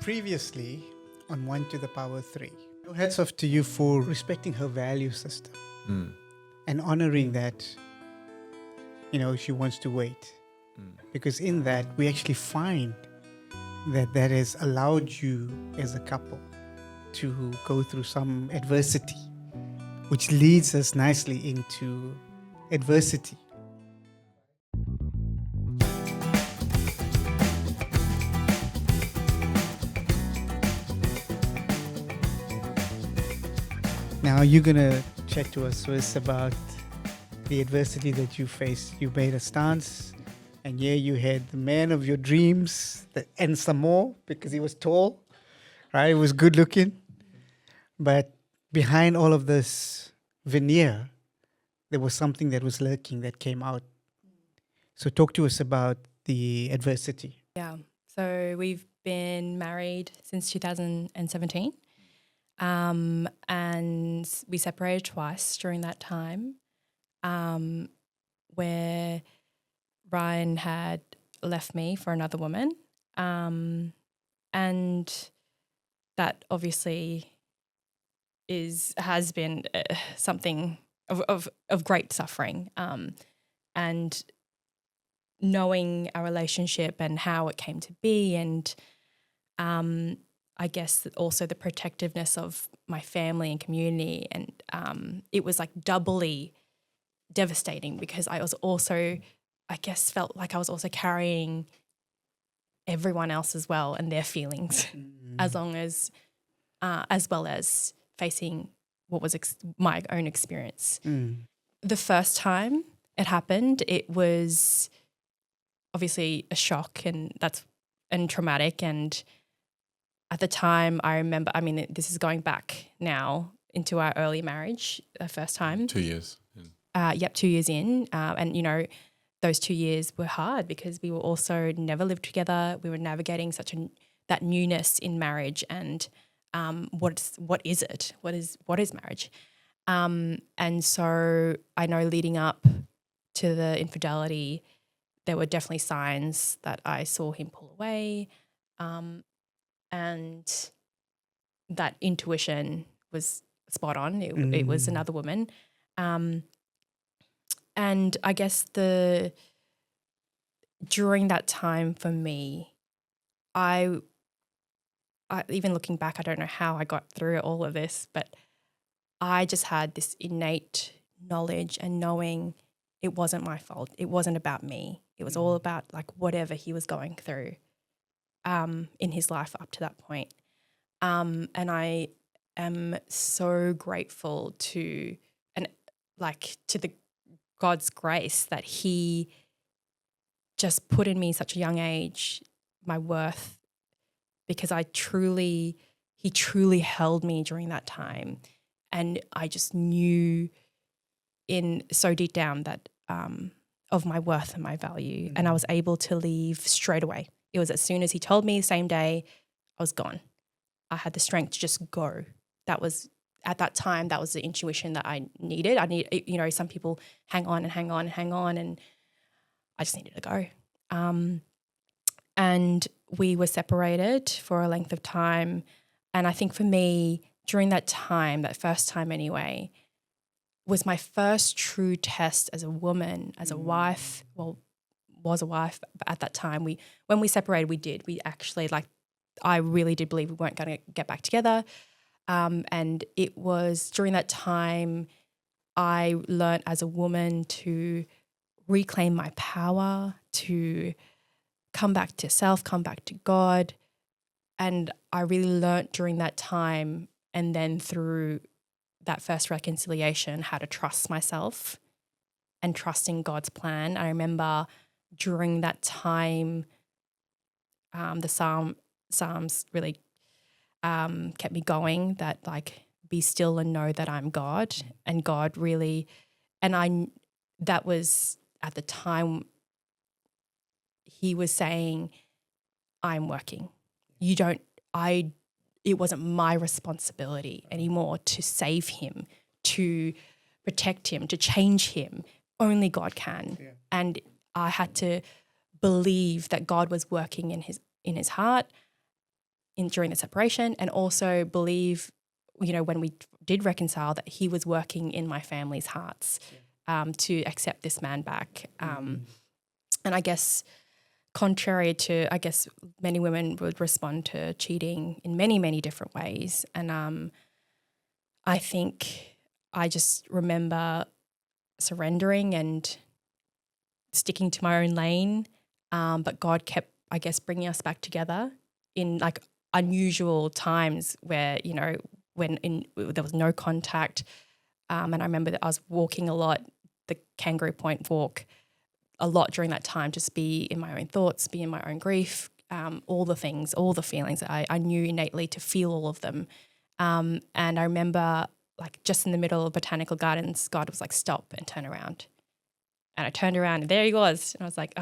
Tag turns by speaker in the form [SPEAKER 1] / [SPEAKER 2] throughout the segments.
[SPEAKER 1] previously on 1 to the power 3. Hats off to you for respecting her value system and honoring that, she wants to wait. Because in that, we actually find that has allowed you as a couple to go through some adversity, which leads us nicely into adversity. Now you're going to chat to us, Swiss, about the adversity that you faced. You made a stance, and you had the man of your dreams and some more because he was tall, right? He was good looking. But behind all of this veneer, there was something that was lurking that came out. So talk to us about the adversity.
[SPEAKER 2] Yeah. So we've been married since 2017. And we separated twice during that time, where Ryan had left me for another woman. And that obviously has been something of great suffering. And knowing our relationship and how it came to be, and I guess also the protectiveness of my family and community, and it was like doubly devastating because I was also, I guess, felt like I was also carrying everyone else as well and their feelings, as well as facing what was my own experience. The first time it happened, it was obviously a shock and traumatic. And at the time, I remember, this is going back now into our early marriage, the first time.
[SPEAKER 3] 2 years.
[SPEAKER 2] 2 years in. And, those 2 years were hard because we were also never lived together. We were navigating that newness in marriage and what is it? What is marriage? And so I know leading up to the infidelity, there were definitely signs that I saw him pull away. And that intuition was spot on. It was another woman. And I guess during that time for me, I even looking back, I don't know how I got through all of this, but I just had this innate knowledge and knowing it wasn't my fault. It wasn't about me. It was all about like whatever he was going through in his life up to that point. And I am so grateful to the God's grace that he just put in me such a young age my worth, because he truly held me during that time. And I just knew in so deep down that of my worth and my value. And I was able to leave straight away. It was as soon as he told me, the same day, I was gone. I had the strength to just go. At that time, that was the intuition that I needed. Some people hang on, and I just needed to go. And we were separated for a length of time. And I think for me, during that time, that first time anyway, was my first true test as a woman, as a wife. Well, was a wife, but at that time, when we separated, we actually, I really did believe we weren't going to get back together. And it was during that time I learned as a woman to reclaim my power, to come back to self, come back to God. And I really learned during that time, and then through that first reconciliation, how to trust myself and trust in God's plan. I remember during that time, the Psalms really kept me going, that be still and know that I'm God. And God really, that was at the time he was saying, I'm working. It wasn't my responsibility anymore to save him, to protect him, to change him. Only God can. Yeah. And I had to believe that God was working in his heart, during the separation, and also believe, when we did reconcile, that he was working in my family's hearts to accept this man back. And I guess contrary to, many women would respond to cheating in many, many different ways. And I think I just remember surrendering and sticking to my own lane. But God kept, bringing us back together in like unusual times where, there was no contact. And I remember that I was walking a lot, the Kangaroo Point walk, a lot during that time, just be in my own thoughts, be in my own grief, all the things, all the feelings. I knew innately to feel all of them. And I remember like just in the middle of Botanical Gardens, God was like, stop and turn around. And I turned around and there he was. And I was like,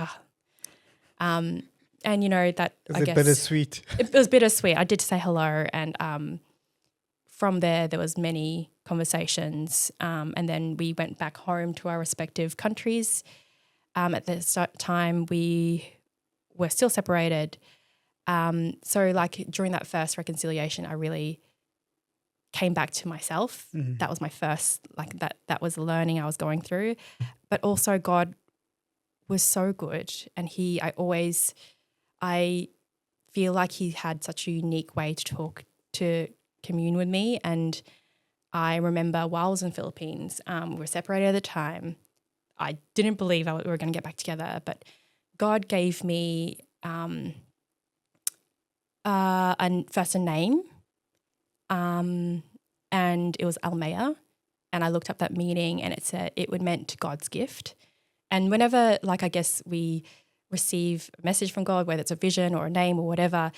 [SPEAKER 2] and that
[SPEAKER 1] Was it bittersweet?
[SPEAKER 2] It was bittersweet. I did say hello, and from there was many conversations, and then we went back home to our respective countries. At the time, we were still separated. So like during that first reconciliation, I really came back to myself.
[SPEAKER 1] Mm-hmm.
[SPEAKER 2] That was my first, like that was the learning I was going through. But also God was so good, and I feel like he had such a unique way to commune with me. And I remember while I was in the Philippines, we were separated at the time. I didn't believe we were going to get back together, but God gave me first a name, and it was Almea. And I looked up that meaning, and it meant God's gift. And whenever, we receive a message from God, whether it's a vision or a name or whatever,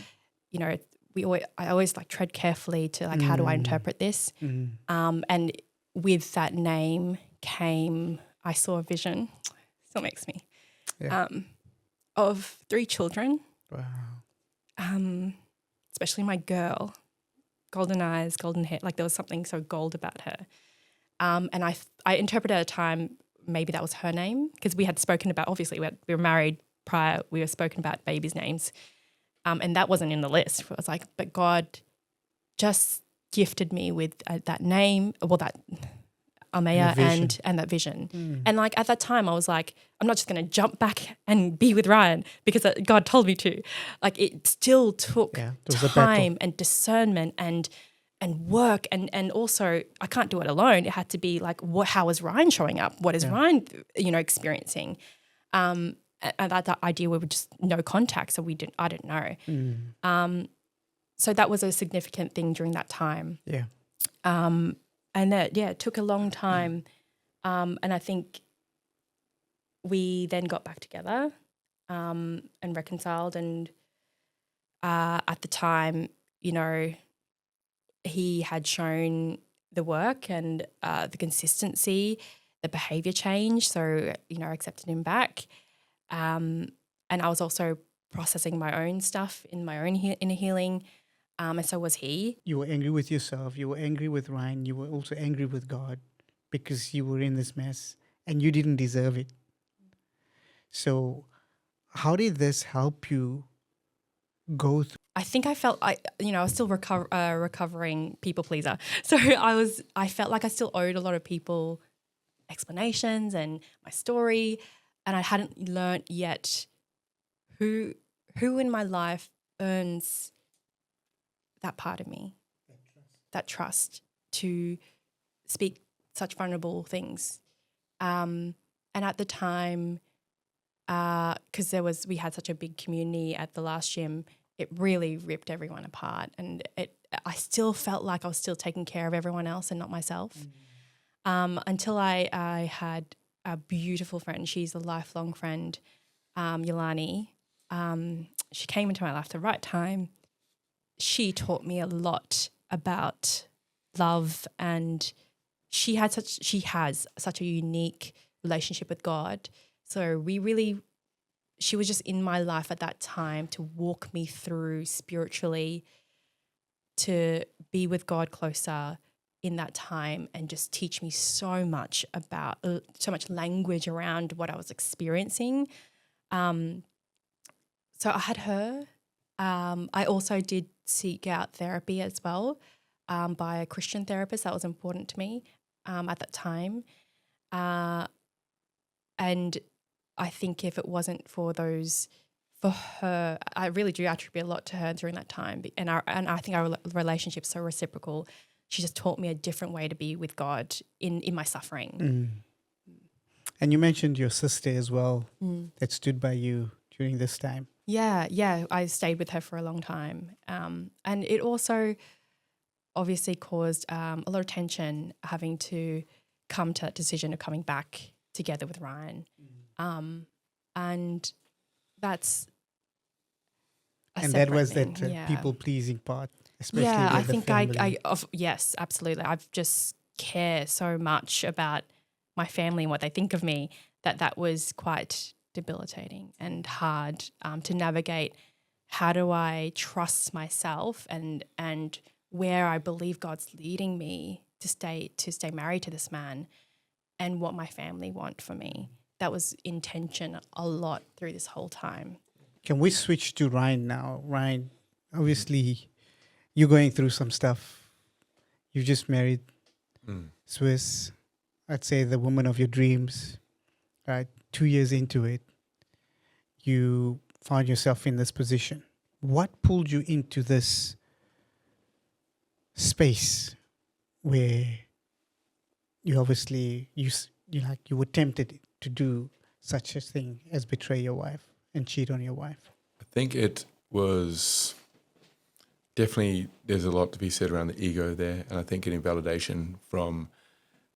[SPEAKER 2] I always tread carefully to how do I interpret this? And with that name came, I saw a vision, still makes me, of 3 children.
[SPEAKER 1] Wow.
[SPEAKER 2] Especially my girl, golden eyes, golden hair, there was something so gold about her. And I interpreted at a time, maybe that was her name, because we had spoken about, obviously we were married prior, we were spoken about babies' names. And that wasn't in the list. I was like, but God just gifted me with that name, that Almea and that vision. And at that time I was like, I'm not just going to jump back and be with Ryan because God told me to. It still took time and discernment and work. And also I can't do it alone. It had to be how is Ryan showing up? What is Ryan, experiencing? And that idea we were just no contact. So I didn't know. So that was a significant thing during that time.
[SPEAKER 1] Yeah.
[SPEAKER 2] And it took a long time. And I think we then got back together and reconciled. And at the time, he had shown the work and the consistency, the behavior change. So, I accepted him back. And I was also processing my own stuff in my own inner healing. And so was he.
[SPEAKER 1] You were angry with yourself. You were angry with Ryan. You were also angry with God because you were in this mess and you didn't deserve it. So how did this help you go through?
[SPEAKER 2] I think I felt I was still recovering people pleaser. So I felt like I still owed a lot of people explanations and my story, and I hadn't learnt yet who in my life earns that part of me, that trust to speak such vulnerable things. And at the time, because we had such a big community at the last gym, it really ripped everyone apart. And I still felt like I was still taking care of everyone else and not myself. Until I had a beautiful friend. She's a lifelong friend, Yolani. She came into my life at the right time. She taught me a lot about love, and she has such a unique relationship with God. So she was just in my life at that time to walk me through spiritually, to be with God closer in that time, and just teach me so much about so much language around what I was experiencing. So I had her. I also did seek out therapy as well by a Christian therapist. That was important to me at that time. And I think if it wasn't for her, I really do attribute a lot to her during that time. And I think our relationship's so reciprocal. She just taught me a different way to be with God in my suffering.
[SPEAKER 1] And you mentioned your sister as well that stood by you during this time.
[SPEAKER 2] Yeah. I stayed with her for a long time. And it also obviously caused a lot of tension having to come to that decision of coming back together with Ryan. And that's
[SPEAKER 1] and that was
[SPEAKER 2] thing.
[SPEAKER 1] that people-pleasing part, especially
[SPEAKER 2] yeah,
[SPEAKER 1] with
[SPEAKER 2] I
[SPEAKER 1] the
[SPEAKER 2] think
[SPEAKER 1] family.
[SPEAKER 2] yes, absolutely. I've just care so much about my family and what they think of me that was quite debilitating and hard to navigate. How do I trust myself and where I believe God's leading me to stay married to this man and what my family want for me? That was in tension a lot through this whole time.
[SPEAKER 1] Can we switch to Ryan now? Ryan, obviously, you're going through some stuff. You just married Swiss, I'd say the woman of your dreams, right? 2 years into it, you found yourself in this position. What pulled you into this space where you obviously, you were tempted to do such a thing as betray your wife and cheat on your wife?
[SPEAKER 3] I think it was definitely, there's a lot to be said around the ego there, and I think getting validation from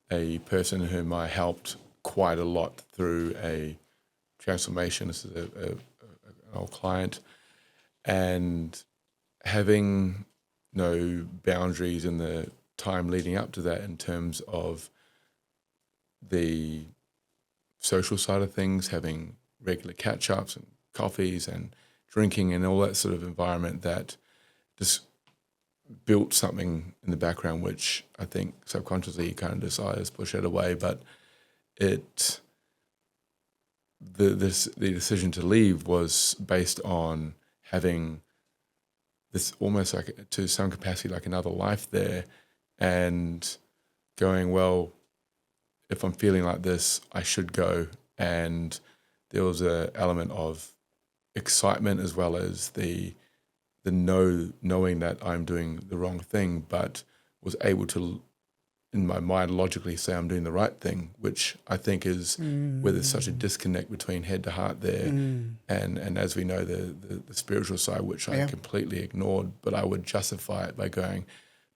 [SPEAKER 3] a person whom I helped quite a lot through a transformation. This is an old client, and having no boundaries in the time leading up to that in terms of the social side of things, having regular catch-ups and coffees and drinking and all that sort of environment that just built something in the background, which I think subconsciously you kind of desires push it away. But the decision to leave was based on having this almost like, to some capacity, like another life there, and going, well, if I'm feeling like this, I should go. And there was an element of excitement as well as the knowing that I'm doing the wrong thing, but was able to, in my mind, logically say I'm doing the right thing, which I think is where there's such a disconnect between head to heart there. And as we know, the spiritual side, which I completely ignored, but I would justify it by going,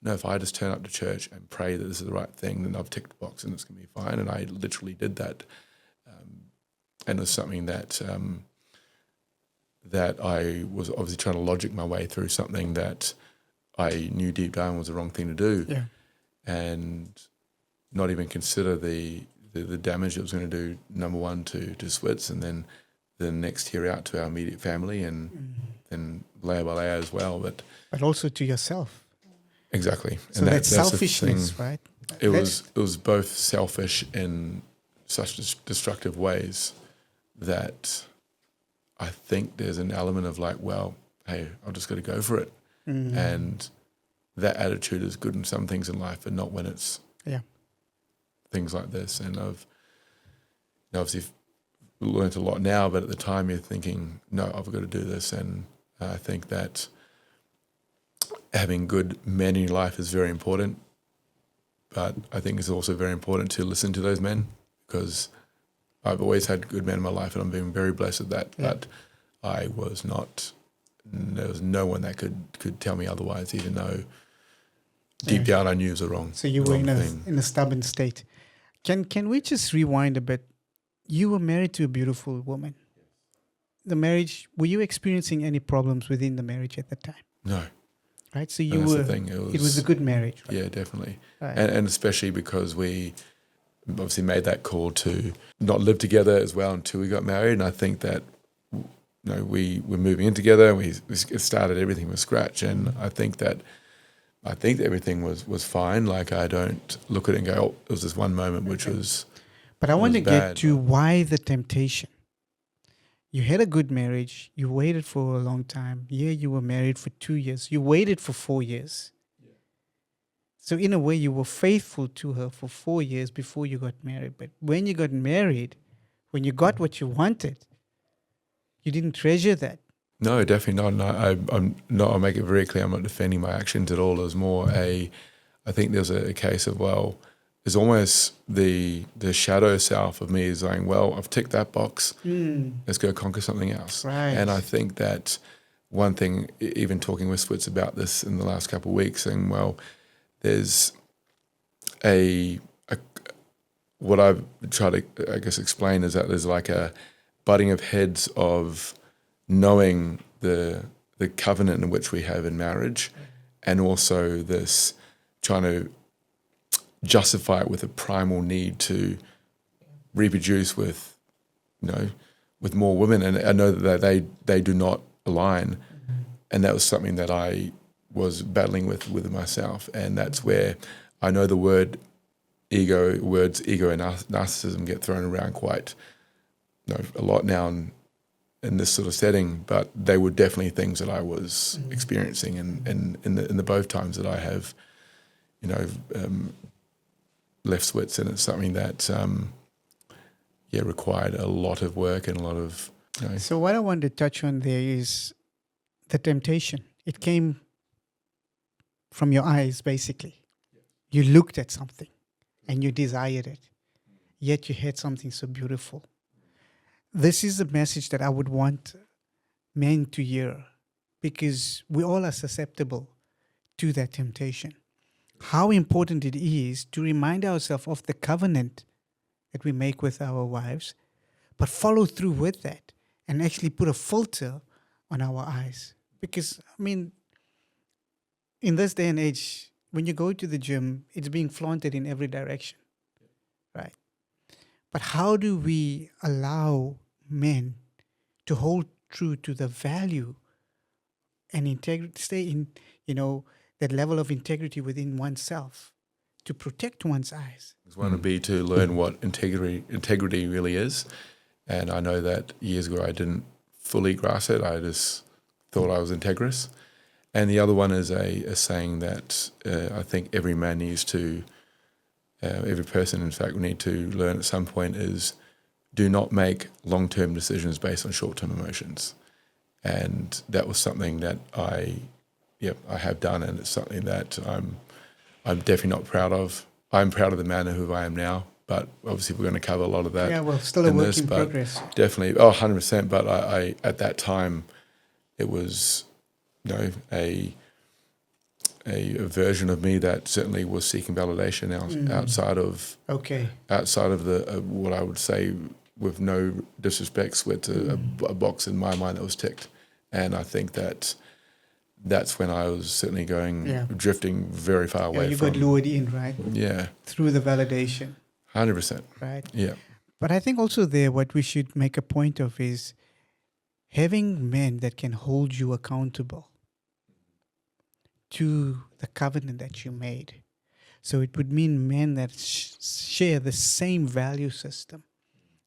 [SPEAKER 3] no, if I just turn up to church and pray that this is the right thing, then I've ticked the box and it's going to be fine. And I literally did that. And it was something that I was obviously trying to logic my way through, something that I knew deep down was the wrong thing to do.
[SPEAKER 1] Yeah.
[SPEAKER 3] And not even consider the damage it was going to do, number one, to Switz, and then the next year out to our immediate family, and then layer by layer as well. But
[SPEAKER 1] also to yourself.
[SPEAKER 3] Exactly.
[SPEAKER 1] So and that's selfishness, right?
[SPEAKER 3] It was both selfish in such destructive ways that I think there's an element of like, well, hey, I've just got to go for it. And that attitude is good in some things in life, but not when it's things like this. And I've obviously learned a lot now, but at the time you're thinking, no, I've got to do this. And I think that having good men in your life is very important, but I think it's also very important to listen to those men, because I've always had good men in my life and I'm being very blessed with that, but I was not, there was no one that could tell me otherwise, even though deep down I knew it was wrong.
[SPEAKER 1] So you were in a stubborn state. Can we just rewind a bit? You were married to a beautiful woman. The marriage, were you experiencing any problems within the marriage at that time?
[SPEAKER 3] No.
[SPEAKER 1] Right, so you were. It was a good marriage. Right?
[SPEAKER 3] Yeah, definitely,
[SPEAKER 1] right.
[SPEAKER 3] and especially because we obviously made that call to not live together as well until we got married. And I think that we were moving in together. And we started everything from scratch, and I think that everything was fine. Like, I don't look at it and go, oh, it was this one moment which was.
[SPEAKER 1] But I want to get to why the temptation. You had a good marriage. You waited for a long time. Yeah, you were married for 2 years. You waited for 4 years. So in a way, you were faithful to her for 4 years before you got married. But when you got married, when you got what you wanted, you didn't treasure that.
[SPEAKER 3] No, definitely not. No, I'm not. I'll make it very clear. I'm not defending my actions at all. It was more I think there's a case of, well, there's almost the shadow self of me is saying, well, I've ticked that box. Let's go conquer something else.
[SPEAKER 1] Right.
[SPEAKER 3] And I think that one thing, even talking with Switz about this in the last couple of weeks, saying, well, there's what I've tried to, I guess, explain is that there's like a butting of heads of knowing the covenant in which we have in marriage, and also this trying to justify it with a primal need to reproduce with, with more women. And I know that they do not align, and that was something that I was battling with myself. And that's where I know the words ego and narcissism get thrown around quite a lot now in this sort of setting, but they were definitely things that I was experiencing in the both times that I have left Switz, and it's something that required a lot of work and a lot of
[SPEAKER 1] So what I want to touch on there is the temptation. It came from your eyes, basically. You looked at something and you desired it, yet you had something so beautiful. This is a message that I would want men to hear, because we all are susceptible to that temptation. How important it is to remind ourselves of the covenant that we make with our wives, but follow through with that and actually put a filter on our eyes. Because, in this day and age, when you go to the gym, it's being flaunted in every direction, right? But how do we allow men to hold true to the value and integrity, stay in, that level of integrity within oneself, to protect one's eyes?
[SPEAKER 3] One would be to learn what integrity really is. And I know that years ago I didn't fully grasp it. I just thought I was integrous. And the other one is a saying that I think every man needs to, every person in fact will need to learn at some point is, do not make long-term decisions based on short-term emotions. And that was something that I have done, and it's something that I'm definitely not proud of. I'm proud of the man who I am now, but obviously we're going to cover a lot of that.
[SPEAKER 1] Yeah, well, still a work in progress.
[SPEAKER 3] Definitely, 100%. But I at that time, it was, a version of me that certainly was seeking validation outside of the what I would say, with no disrespect, with a box in my mind that was ticked. And I think that's when I was certainly drifting very far away from.
[SPEAKER 1] You got lured in, right?
[SPEAKER 3] Yeah.
[SPEAKER 1] Through the validation.
[SPEAKER 3] 100%.
[SPEAKER 1] Right.
[SPEAKER 3] Yeah.
[SPEAKER 1] But I think also there, what we should make a point of is having men that can hold you accountable to the covenant that you made. So it would mean men that share the same value system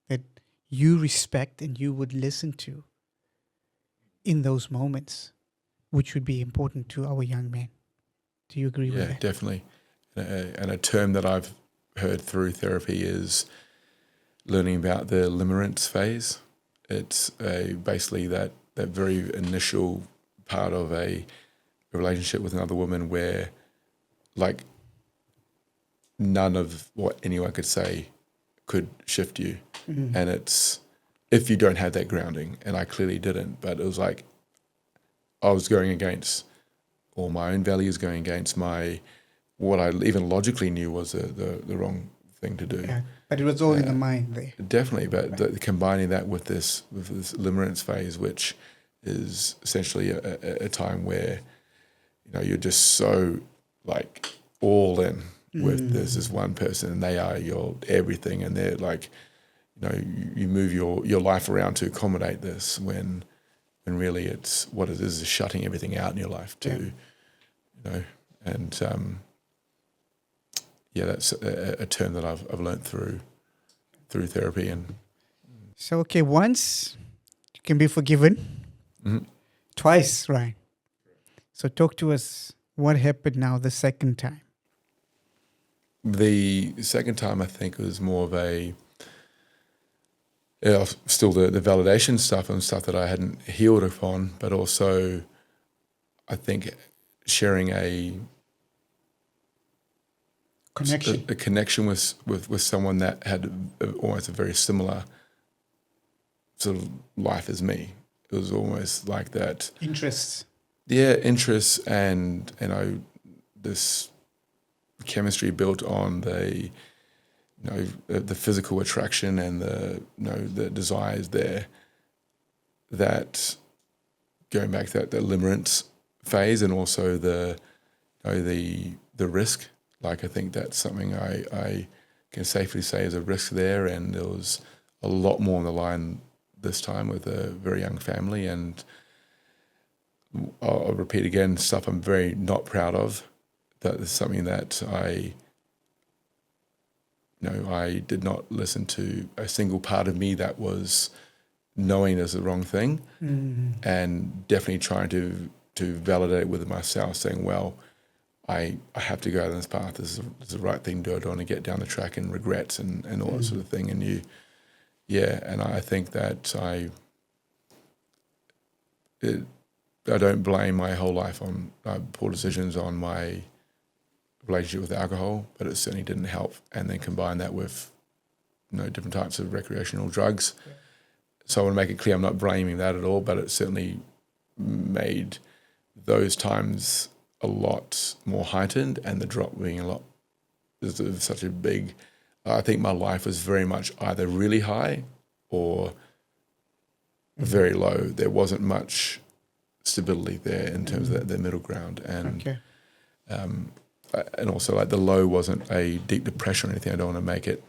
[SPEAKER 1] that you respect and you would listen to in those moments, which would be important to our young men. Do you agree with that?
[SPEAKER 3] Yeah, definitely. And a term that I've heard through therapy is learning about the limerence phase. It's basically that very initial part of a relationship with another woman where, like, none of what anyone could say could shift you. Mm-hmm. And it's, if you don't have that grounding, and I clearly didn't, but it was like I was going against all my own values, going against what I even logically knew was the wrong thing to do.
[SPEAKER 1] Yeah, but it was all in the mind there.
[SPEAKER 3] Definitely, but combining that with this limerence phase, which is essentially a time where you're just so like all in with this one person, and they are your everything, and they're like, you move your life around to accommodate this when really it's what it is shutting everything out in your life to, and that's a term that I've learned through therapy. And
[SPEAKER 1] so, okay, once You can be forgiven
[SPEAKER 3] Mhm.
[SPEAKER 1] twice, right? So talk to us. What happened now the second time?
[SPEAKER 3] The second time, I think, was more of a still the validation stuff and stuff that I hadn't healed upon, but also I think sharing a
[SPEAKER 1] Connection.
[SPEAKER 3] a connection with someone that had almost a very similar sort of life as me. It was almost like that.
[SPEAKER 1] Interests.
[SPEAKER 3] Yeah, interests and this chemistry built on the physical attraction and the desires there. That going back to that the limerence phase and also the risk. Like I think that's something I can safely say is a risk there, and there was a lot more on the line this time with a very young family, and I'll repeat again, stuff I'm very not proud of. That is something that I did not listen to a single part of me that was knowing is the wrong thing, and definitely trying to validate it with myself, saying, well, I have to go down this path. This is the right thing to do. I don't want to get down the track and regrets and all that sort of thing. And and I think that I don't blame my whole life on poor decisions on my relationship with alcohol, but it certainly didn't help. And then combine that with different types of recreational drugs. Yeah. So I want to make it clear I'm not blaming that at all, but it certainly made those times a lot more heightened, and the drop being such a big. I think my life was very much either really high or very low. There wasn't much stability there in terms of the middle ground, and and also like the low wasn't a deep depression or anything. I don't want to make it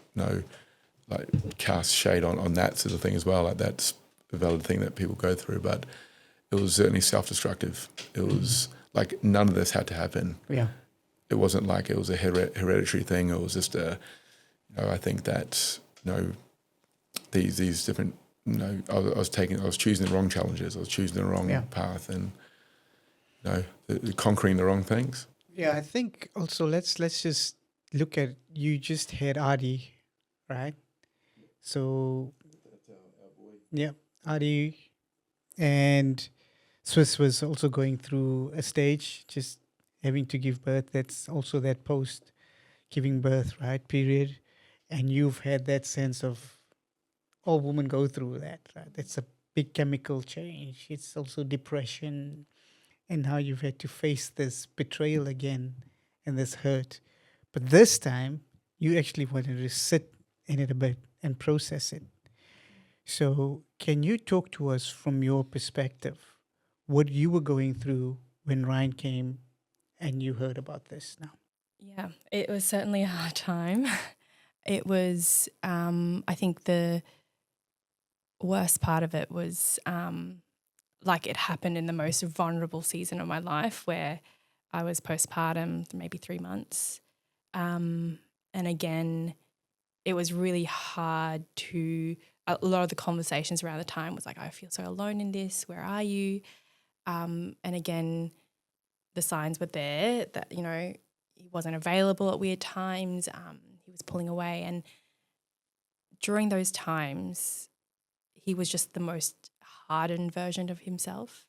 [SPEAKER 3] cast shade on that sort of thing as well. Like that's a valid thing that people go through, but it was certainly self-destructive. It was like none of this had to happen. Yeah, it wasn't like it was a hereditary thing. It was just I think that these different I was choosing the wrong challenges. I was choosing the wrong path, and conquering the wrong things.
[SPEAKER 1] Yeah, I think also let's just look at, you just had Adi, right? So yeah, Adi and Swiss was also going through a stage, just having to give birth. That's also that post giving birth, right, period. And you've had that sense of all women go through that, right? It's a big chemical change. It's also depression, and how you've had to face this betrayal again and this hurt. But this time, you actually wanted to sit in it a bit and process it. So, can you talk to us from your perspective, what you were going through when Ryan came and you heard about this now?
[SPEAKER 2] Yeah, it was certainly a hard time. It was, I think the worst part of it was like it happened in the most vulnerable season of my life, where I was postpartum, maybe 3 months. And again, it was really hard a lot of the conversations around the time was like, I feel so alone in this. Where are you? And again, the signs were there that, he wasn't available at weird times. He was pulling away. And during those times, he was just the most hardened version of himself,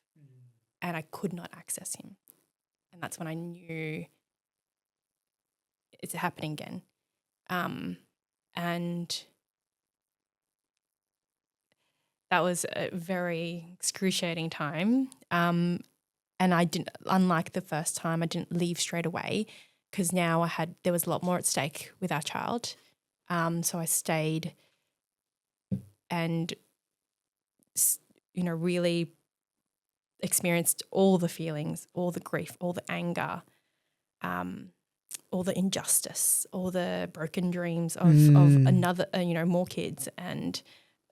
[SPEAKER 2] and I could not access him. And that's when I knew it's happening again. And that was a very excruciating time. And I didn't, unlike the first time, I didn't leave straight away, because now there was a lot more at stake with our child. So I stayed and, really experienced all the feelings, all the grief, all the anger, all the injustice, all the broken dreams of another, more kids, and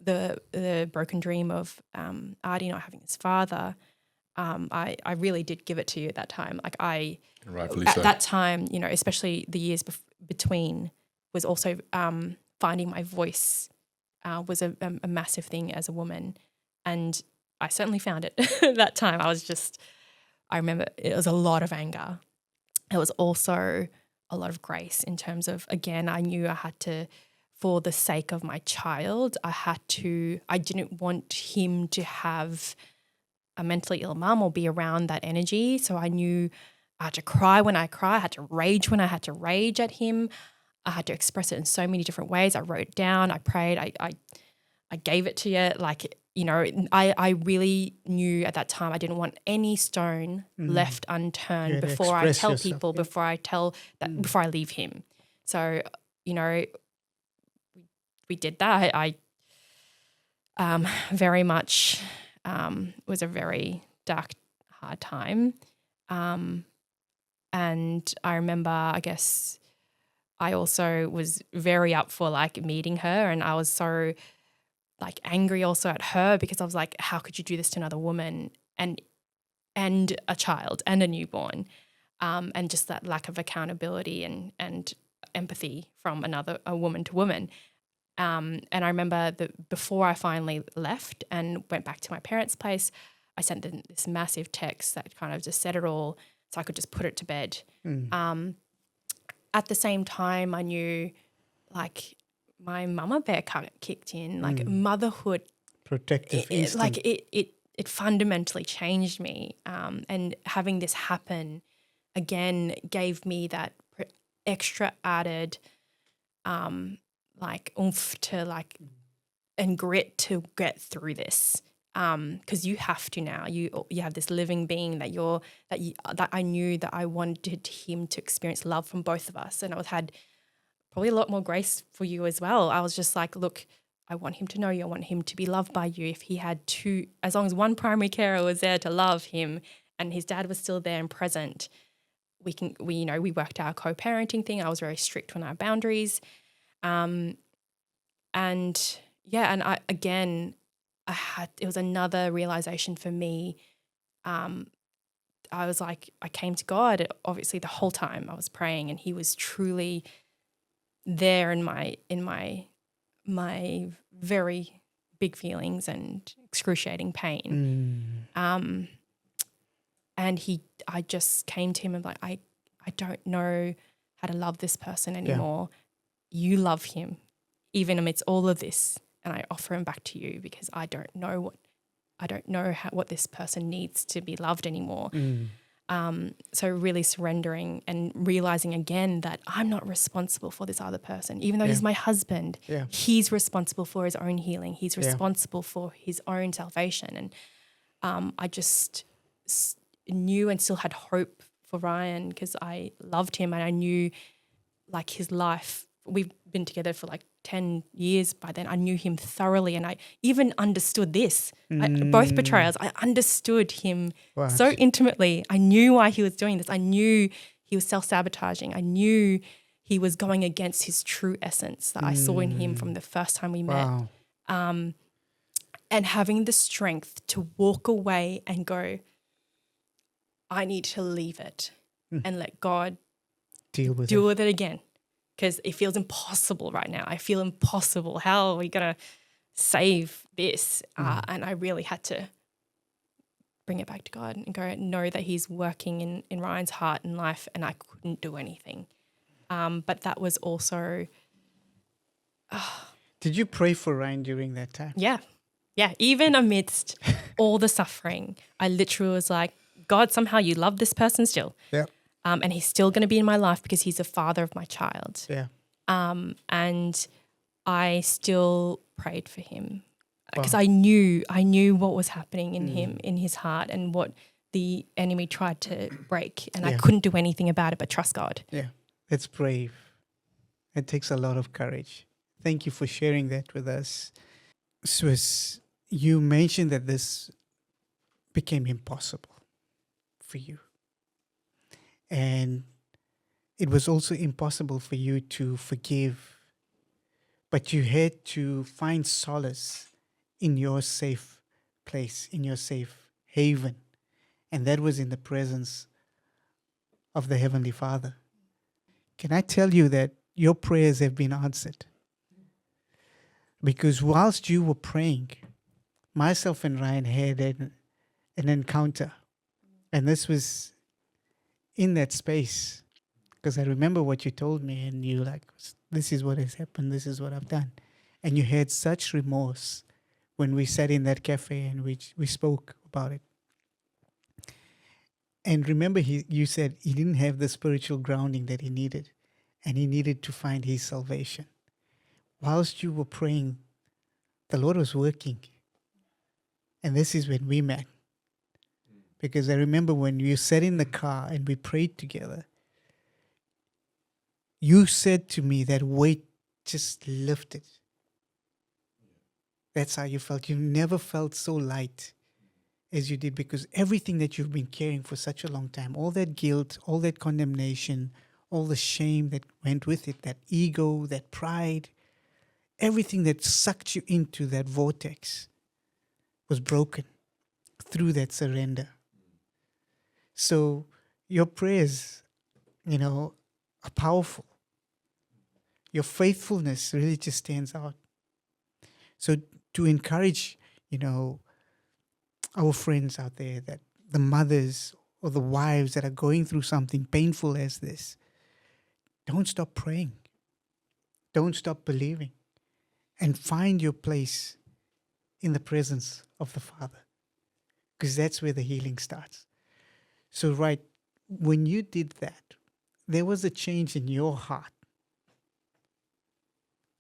[SPEAKER 2] the broken dream of Artie not having his father. I really did give it to you at that time. Like
[SPEAKER 3] Rightfully
[SPEAKER 2] at
[SPEAKER 3] so.
[SPEAKER 2] that time, especially the years between, was also finding my voice was a massive thing as a woman. And I certainly found it that time. I remember it was a lot of anger. It was also a lot of grace in terms of, again, I knew I had to, for the sake of my child, I didn't want him to have a mentally ill mum or be around that energy. So I knew I had to cry when I cry. I had to rage when I had to rage at him. I had to express it in so many different ways. I wrote it down. I prayed. I gave it to you. Like, you know, I really knew at that time I didn't want any stone left unturned before I tell people, before I leave him. So, you know, we did that. I very much was a very dark, hard time. And I remember, I guess, I also was very up for like meeting her, and I was so like angry also at her because I was like, how could you do this to another woman and a child and a newborn, and just that lack of accountability and empathy from a woman to woman. And I remember that before I finally left and went back to my parents' place, I sent them this massive text that kind of just said it all so I could just put it to bed. At the same time, I knew like my mama bear kicked in, like motherhood.
[SPEAKER 1] Protective instinct.
[SPEAKER 2] It fundamentally changed me. And having this happen again gave me that extra added like oomph to like and grit to get through this. Because you have to now. You have this living being that I knew that I wanted him to experience love from both of us, and I had probably a lot more grace for you as well. I was just like, look, I want him to know you. I want him to be loved by you. If he had two, as long as one primary carer was there to love him, and his dad was still there and present, we worked out a co-parenting thing. I was very strict on our boundaries, it was another realization for me. I was like, I came to God, obviously the whole time I was praying, and he was truly there in my very big feelings and excruciating pain. And I just came to him and like, I don't know how to love this person anymore. Yeah. You love him even amidst all of this. And I offer him back to you because I don't know what this person needs to be loved anymore. So really surrendering and realizing again that I'm not responsible for this other person, even though he's my husband. Yeah. He's responsible for his own healing. He's responsible for his own salvation. And I just knew and still had hope for Ryan because I loved him and I knew like his life. We've been together for like 10 years by then. I knew him thoroughly, and I even understood this. Both betrayals, I understood him so intimately. I knew why he was doing this. I knew he was self-sabotaging. I knew he was going against his true essence that I saw in him from the first time we met. And having the strength to walk away and go, I need to leave it and let God deal with it again. Because it feels impossible right now. I feel impossible. How are we going to save this? And I really had to bring it back to God and go know that he's working in Ryan's heart and life, and I couldn't do anything. But that was also...
[SPEAKER 1] Did you pray for Ryan during that time?
[SPEAKER 2] Yeah. Yeah. Even amidst all the suffering, I literally was like, God, somehow you love this person still.
[SPEAKER 1] Yeah.
[SPEAKER 2] And he's still going to be in my life because he's the father of my child.
[SPEAKER 1] Yeah.
[SPEAKER 2] And I still prayed for him because I knew what was happening in him, in his heart, and what the enemy tried to break. And I couldn't do anything about it but trust God.
[SPEAKER 1] Yeah, it's brave. It takes a lot of courage. Thank you for sharing that with us. Swiss, you mentioned that this became impossible for you. And it was also impossible for you to forgive, but you had to find solace in your safe place, in your safe haven. And that was in the presence of the Heavenly Father. Can I tell you that your prayers have been answered? Because whilst you were praying, myself and Ryan had an encounter. And this was in that space. Because I remember what you told me, and you like, this is what has happened, this is what I've done. And you had such remorse when we sat in that cafe and we spoke about it. And remember, you said he didn't have the spiritual grounding that he needed, and he needed to find his salvation. Whilst you were praying, the Lord was working. And this is when we met. Because I remember when you sat in the car and we prayed together, you said to me that weight just lifted. That's how you felt. You never felt so light as you did, because everything that you've been carrying for such a long time, all that guilt, all that condemnation, all the shame that went with it, that ego, that pride, everything that sucked you into that vortex was broken through that surrender. So your prayers, are powerful. Your faithfulness really just stands out. So to encourage, our friends out there, that the mothers or the wives that are going through something painful as this, don't stop praying. Don't stop believing. And find your place in the presence of the Father. Because that's where the healing starts. So when you did that, there was a change in your heart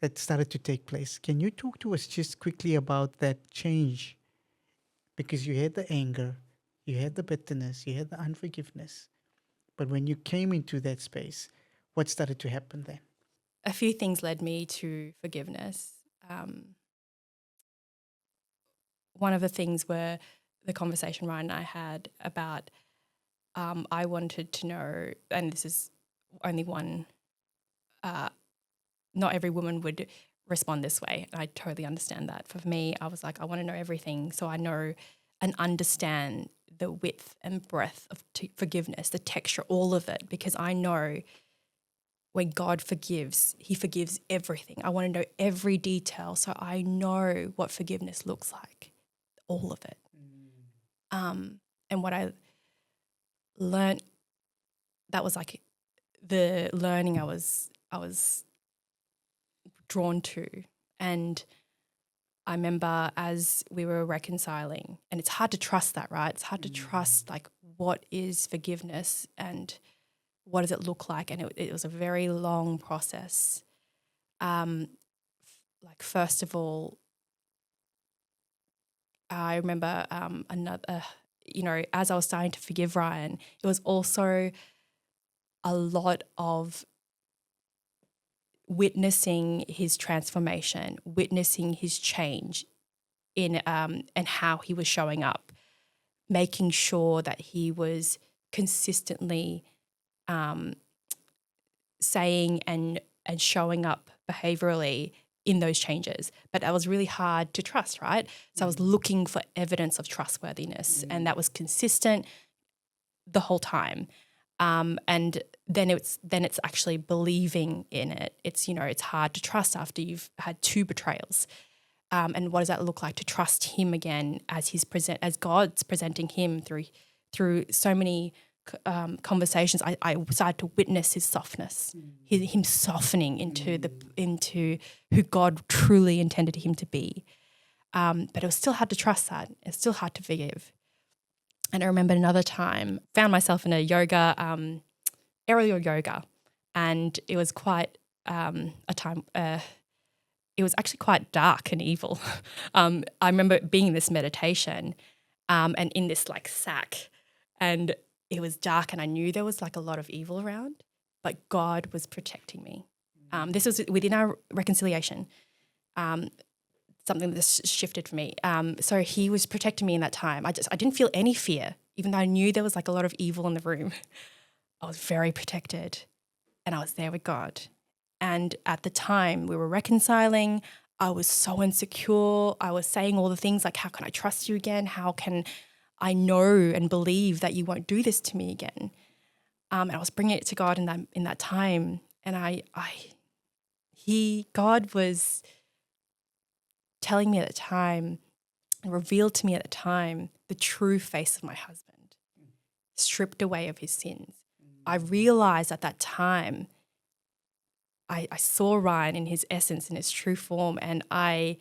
[SPEAKER 1] that started to take place. Can you talk to us just quickly about that change? Because you had the anger, you had the bitterness, you had the unforgiveness. But when you came into that space, what started to happen then?
[SPEAKER 2] A few things led me to forgiveness. One of the things were the conversation Ryan and I had about I wanted to know, and this is only one, not every woman would respond this way. And I totally understand that. For me, I was like, I want to know everything so I know and understand the width and breadth of forgiveness, the texture, all of it, because I know when God forgives, he forgives everything. I want to know every detail so I know what forgiveness looks like, all of it. And what I learned, that was like the learning I was drawn to. And I remember as we were reconciling, and it's hard to trust that, right? It's hard to trust like what is forgiveness and what does it look like? And it was a very long process. Like first of all, I remember as I was starting to forgive Ryan, it was also a lot of witnessing his transformation, witnessing his change in and how he was showing up, making sure that he was consistently saying and showing up behaviorally in those changes. But that was really hard to trust, right? So I was looking for evidence of trustworthiness, and that was consistent the whole time. And then it's actually believing in it. It's it's hard to trust after you've had 2 betrayals. And what does that look like to trust him again as God's presenting him through so many conversations? I started to witness his softness, him softening into who God truly intended him to be. But it was still hard to trust that. It's still hard to forgive. And I remember another time, found myself in a yoga, aerial yoga, and it was quite a time. It was actually quite dark and evil. I remember being in this meditation, and in this like sack, and it was dark, and I knew there was like a lot of evil around, but God was protecting me. This was within our reconciliation. Something that shifted for me. So he was protecting me in that time. I didn't feel any fear, even though I knew there was like a lot of evil in the room. I was very protected, and I was there with God. And at the time we were reconciling, I was so insecure. I was saying all the things like, how can I trust you again? How can I know and believe that you won't do this to me again? And I was bringing it to God in that time. And God was telling me at the time revealed to me at the time the true face of my husband, stripped away of his sins. I realized at that time, I saw Ryan in his essence, in his true form, and I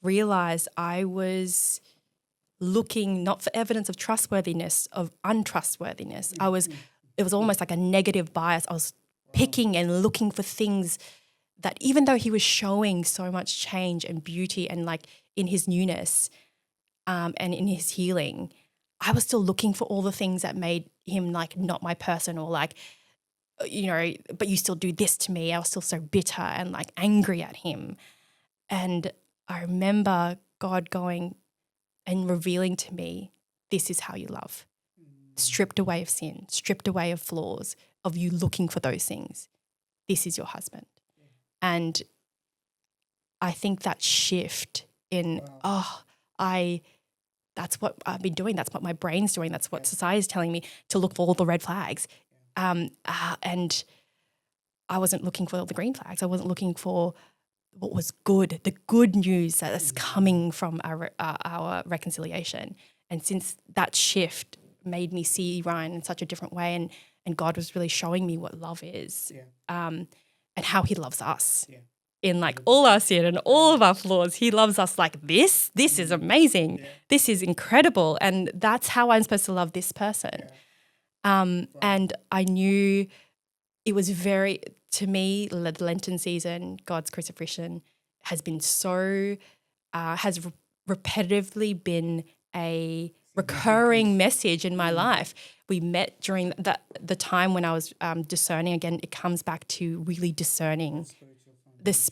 [SPEAKER 2] realized I was looking not for evidence of trustworthiness, of untrustworthiness. It was almost like a negative bias. I was picking and looking for things that, even though he was showing so much change and beauty and like in his newness and in his healing, I was still looking for all the things that made him like not my person, or like, you know, but you still do this to me. I was still so bitter and like angry at him. And I remember God going and revealing to me, this is how you love. Stripped away of sin, stripped away of flaws, of you looking for those things. This is your husband. And I think that shift in, that's what I've been doing. That's what my brain's doing. That's what society's telling me, to look for all the red flags. And I wasn't looking for all the green flags. I wasn't looking for what was good, the good news that is coming from our reconciliation. And since that shift made me see Ryan in such a different way, and God was really showing me what love is, and how he loves us in like all our sin and all of our flaws. He loves us like this. This is amazing. This is incredible. And that's how I'm supposed to love this person. And I knew it was to me, the Lenten season, God's crucifixion has been has repetitively been a recurring message in my life. We met during the time when I was discerning. Again, it comes back to really discerning this,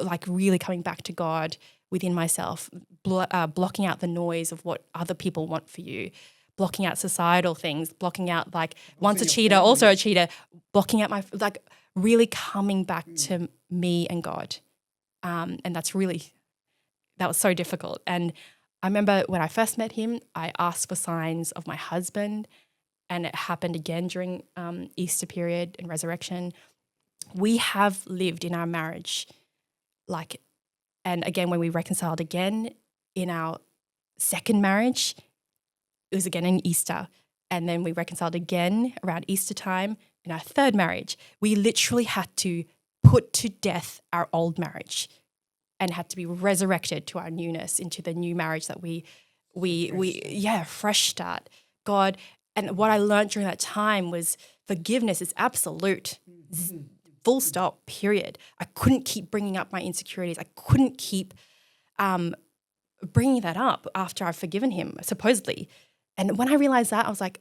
[SPEAKER 2] like really coming back to God within myself, blocking out the noise of what other people want for you, blocking out societal things, blocking out like once a cheater, also a cheater, blocking out like really coming back to me and God. And that was so difficult. And I remember when I first met him, I asked for signs of my husband, and it happened again during Easter period and resurrection. We have lived in our marriage and again, when we reconciled again in our second marriage, it was again in Easter. And then we reconciled again around Easter time in our third marriage. We literally had to put to death our old marriage and had to be resurrected to our newness, into the new marriage that fresh start. God, and what I learned during that time was forgiveness is absolute. Full stop, period. I couldn't keep bringing up my insecurities. I couldn't keep bringing that up after I've forgiven him, supposedly. And when I realized that, I was like,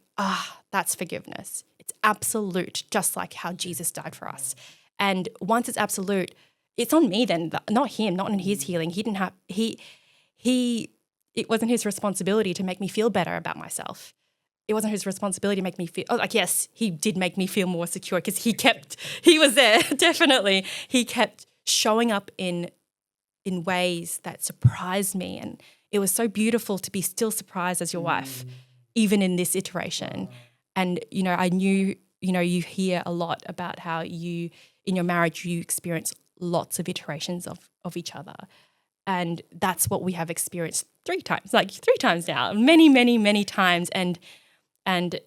[SPEAKER 2] that's forgiveness. It's absolute, just like how Jesus died for us. And once it's absolute, it's on me then, not him, not in his healing. He didn't have, it wasn't his responsibility to make me feel better about myself. It wasn't his responsibility to make me feel, yes, he did make me feel more secure, because he was there, definitely. He kept showing up in ways that surprised me. And it was so beautiful to be still surprised as your wife, even in this iteration. And, I knew, you hear a lot about how in your marriage, you experience lots of iterations of each other. And that's what we have experienced three times now, many, many, many times. And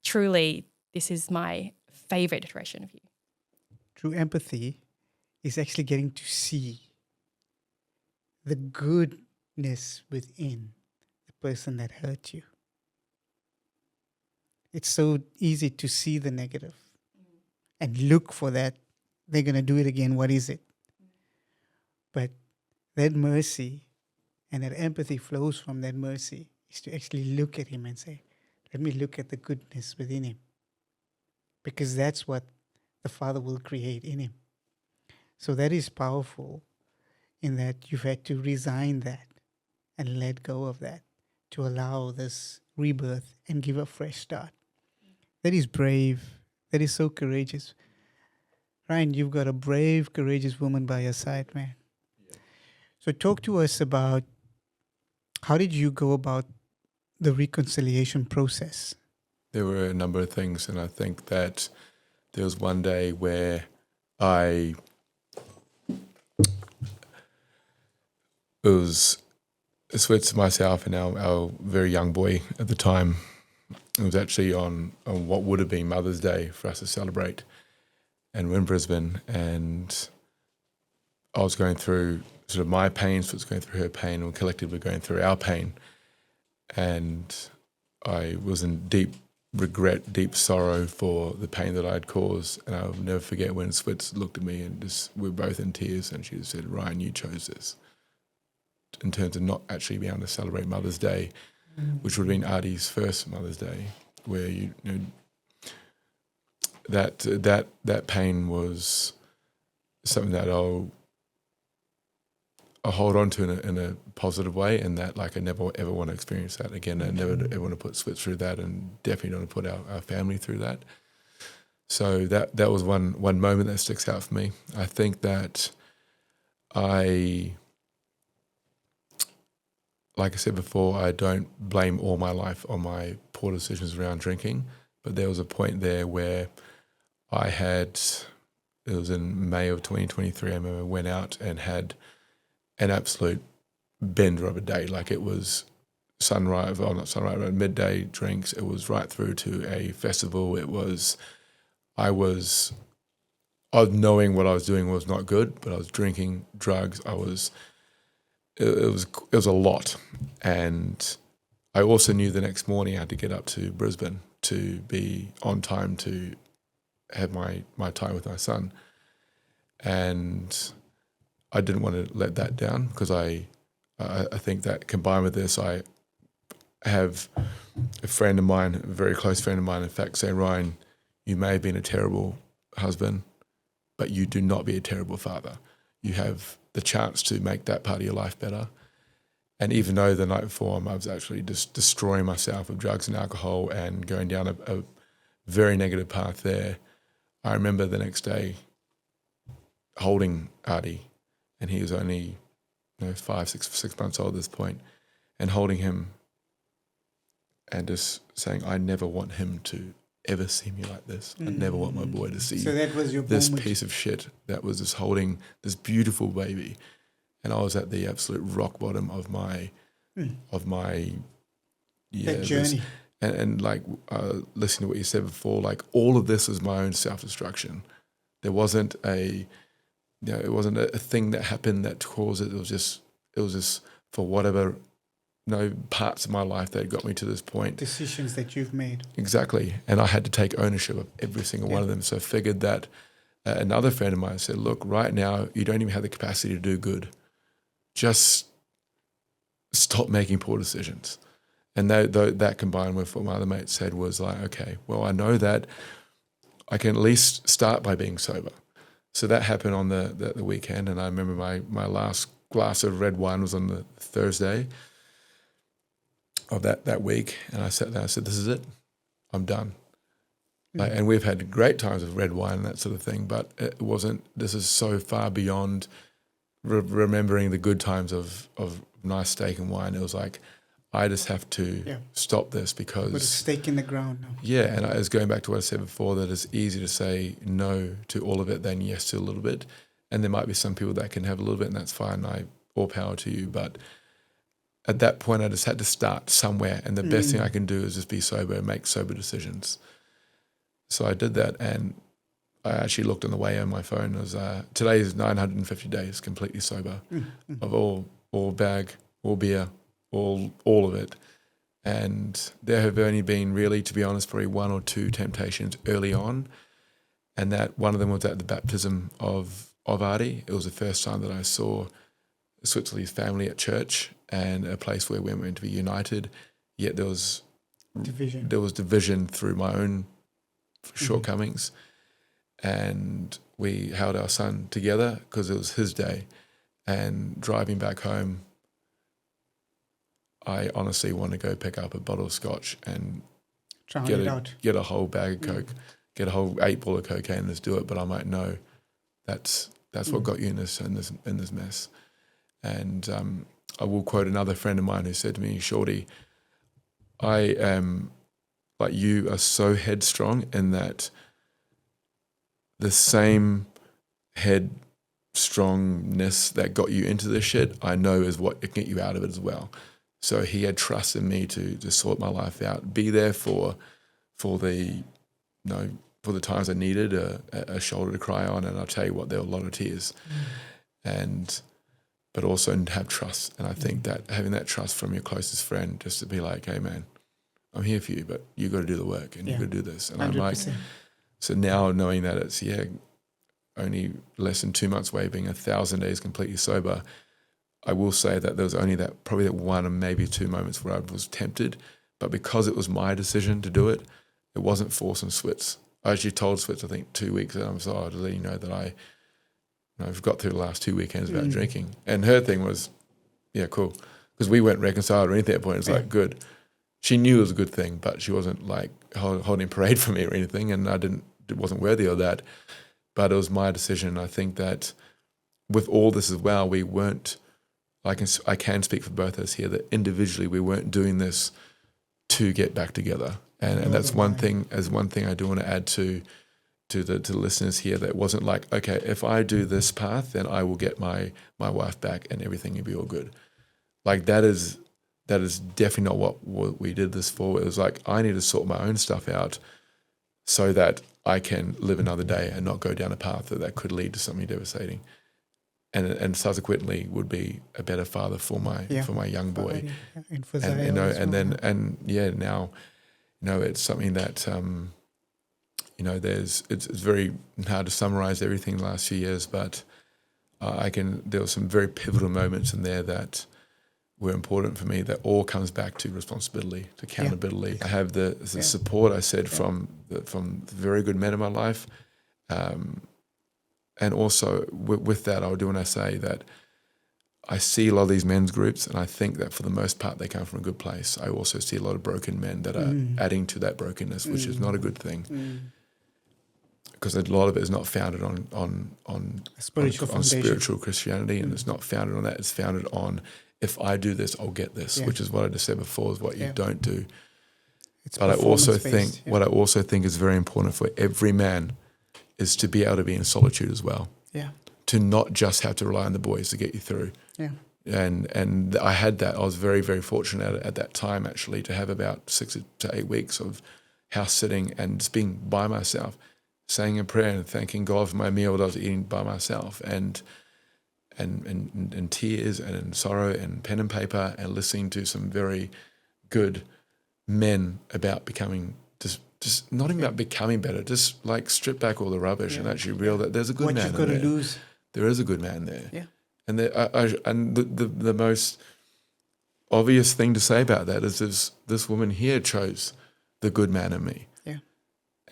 [SPEAKER 2] truly, this is my favorite iteration of you.
[SPEAKER 1] True empathy is actually getting to see the goodness within the person that hurt you. It's so easy to see the negative and look for that. They're going to do it again. What is it? But that mercy and that empathy flows from that mercy is to actually look at him and say, let me look at the goodness within him. Because that's what the Father will create in him. So that is powerful, in that you've had to resign that and let go of that to allow this rebirth and give a fresh start. That is brave. That is so courageous. Ryan, you've got a brave, courageous woman by your side, man. Yeah. So talk to us about, how did you go about the reconciliation process?
[SPEAKER 3] There were a number of things, and I think that there was one day where it was Switz, myself, and our very young boy at the time, it was actually on what would have been Mother's Day for us to celebrate, and we're in Brisbane, and I was going through sort of my pain, Switz was going through her pain, and collectively going through our pain, and I was in deep regret, deep sorrow for the pain that I'd caused. And I'll never forget when Switz looked at me and we were both in tears, and she just said, "Ryan, you chose this," in terms of not actually being able to celebrate Mother's Day, which would have been Artie's first Mother's Day, where you know that pain was something that I'll hold on to in a positive way, and that like I never ever want to experience that again. I never ever want to put Switz through that, and definitely don't want to put our family through that. So that was one moment that sticks out for me. I think that like I said before, I don't blame all my life on my poor decisions around drinking, but there was a point there where it was in May of 2023, I remember I went out and had an absolute bender of a day. Like it was sunrise, well not sunrise, but midday drinks. It was right through to a festival. I was knowing what I was doing was not good, but I was drinking drugs. It was a lot. And I also knew the next morning I had to get up to Brisbane to be on time to have my time with my son. And I didn't want to let that down, because I think that combined with this, I have a friend of mine, a very close friend of mine, in fact, saying, "Ryan, you may have been a terrible husband, but you do not be a terrible father. You have the chance to make that part of your life better." And even though the night before I was actually just destroying myself with drugs and alcohol and going down a very negative path there, I remember the next day holding Artie, and he was only 6 months old at this point, and holding him and just saying, "I never want him to ever see me like this. I never want my boy to see
[SPEAKER 1] So that was your
[SPEAKER 3] this
[SPEAKER 1] moment.
[SPEAKER 3] piece of shit that was just holding this beautiful baby." And I was at the absolute rock bottom of my
[SPEAKER 1] That journey.
[SPEAKER 3] and like listening to what you said before, like all of this was my own self-destruction. There wasn't it wasn't a thing that happened that caused it. It was just for whatever parts of my life that got me to this point.
[SPEAKER 1] Decisions that you've made.
[SPEAKER 3] Exactly. And I had to take ownership of every single one of them. So I figured that another friend of mine said, "Look, right now you don't even have the capacity to do good. Just stop making poor decisions." And that combined with what my other mate said was like, okay, well, I know that I can at least start by being sober. So that happened on the weekend, and I remember my last glass of red wine was on the Thursday of that week, and I sat there, I said, "This is it. I'm done." And we've had great times with red wine and that sort of thing, but it wasn't, this is so far beyond remembering the good times of nice steak and wine. It was like, I just have to stop this because...
[SPEAKER 1] Put a stake in the ground now.
[SPEAKER 3] Yeah, and I was going back to what I said before, that it's easier to say no to all of it than yes to a little bit. And there might be some people that can have a little bit, and that's fine. All power to you. But at that point, I just had to start somewhere, and the best thing I can do is just be sober and make sober decisions. So I did that, and I actually looked on the way on my phone. It was today is 950 days completely sober of all bag, all beer, all of it. And there have only been really, to be honest, probably one or two temptations early on, and that one of them was at the baptism of Artie. It was the first time that I saw Switzerly's family at church, and a place where we were meant to be united, yet there was division through my own shortcomings. And we held our son together because it was his day. And driving back home, I honestly want to go pick up a bottle of scotch and get a whole bag of Coke, get a whole 8 ball of cocaine, and just do it. But I'm like, no, that's what got you in this mess. And I will quote another friend of mine who said to me, "Shorty, I am like, you are so headstrong in that the same headstrong strongness that got you into this shit, I know is what can get you out of it as well. So he had trust in me to sort my life out, be there for the for the times I needed a shoulder to cry on, and I'll tell you what, there were a lot of tears, but also have trust. And I think that having that trust from your closest friend, just to be like, hey man, I'm here for you, but you got to do the work and you got to do this. And 100%. I'm like, so now knowing that it's only less than 2 months away, being 1,000 days completely sober, I will say that there was only probably that one and maybe 2 moments where I was tempted, but because it was my decision to do it, it wasn't forced on Switz. I actually told Switz, I think 2 weeks ago, I'm sorry to let you know that I've got through the last 2 weekends without drinking. And her thing was, yeah, cool. Because we weren't reconciled or anything at that point. It's like, good. She knew it was a good thing, but she wasn't like holding parade for me or anything. And it wasn't worthy of that. But it was my decision. I think that with all this as well, we weren't, I can speak for both of us here, that individually we weren't doing this to get back together. And that's one thing I do want to add to the listeners here, that it wasn't like, okay, if I do this path, then I will get my wife back and everything will be all good. Like that is definitely not what we did this for. It was like, I need to sort my own stuff out so that I can live another day and not go down a path that could lead to something devastating. And subsequently would be a better father for my young boy.
[SPEAKER 1] And for
[SPEAKER 3] now, it's something that it's very hard to summarize everything the last few years, but there were some very pivotal moments in there that were important for me, that all comes back to responsibility, to accountability. I have the support, I said, from very good men in my life. And also with that, I do want to say that I see a lot of these men's groups, and I think that for the most part, they come from a good place. I also see a lot of broken men that are adding to that brokenness, which is not a good thing. Because a lot of it is not founded on spiritual Christianity, and it's not founded on that. It's founded on, if I do this, I'll get this, which is what I just said before, is what you don't do. But I also think what I also think is very important for every man is to be able to be in solitude as well.
[SPEAKER 1] Yeah.
[SPEAKER 3] To not just have to rely on the boys to get you through.
[SPEAKER 1] Yeah.
[SPEAKER 3] And I had that. I was very, very fortunate at that time, actually, to have about 6 to 8 weeks of house sitting and just being by myself, saying a prayer and thanking God for my meal that I was eating by myself, and tears and in sorrow and pen and paper, and listening to some very good men about becoming just not even about becoming better, just like strip back all the rubbish and actually realize that there's a good man in there. What you've got to lose. There is a good man there. Yeah. And the most obvious thing to say about that is this woman here chose the good man in me. Yeah.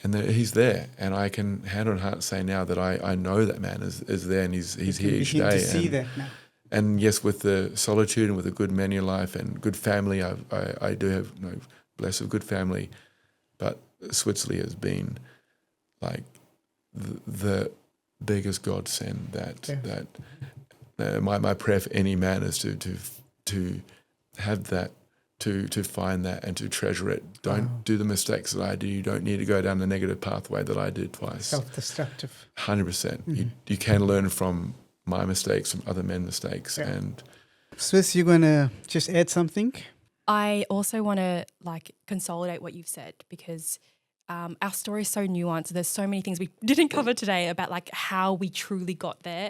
[SPEAKER 3] And he's there, and I can hand on heart say now that I know that man is there, and he's here each day. To see that now. And yes, with the solitude and with a good man in your life and good family, I do have blessed with good family, but Switzerly has been like the biggest godsend that my prayer for any man is to have that, to find that and to treasure it. Don't do the mistakes that I do. You don't need to go down the negative pathway that I did twice.
[SPEAKER 1] Self-destructive.
[SPEAKER 3] 100%. You can learn from my mistakes, from other men's mistakes. Yeah. And
[SPEAKER 1] Swiss, you're going to just add something?
[SPEAKER 2] I also want to consolidate what you've said, because our story is so nuanced. There's so many things we didn't cover today about how we truly got there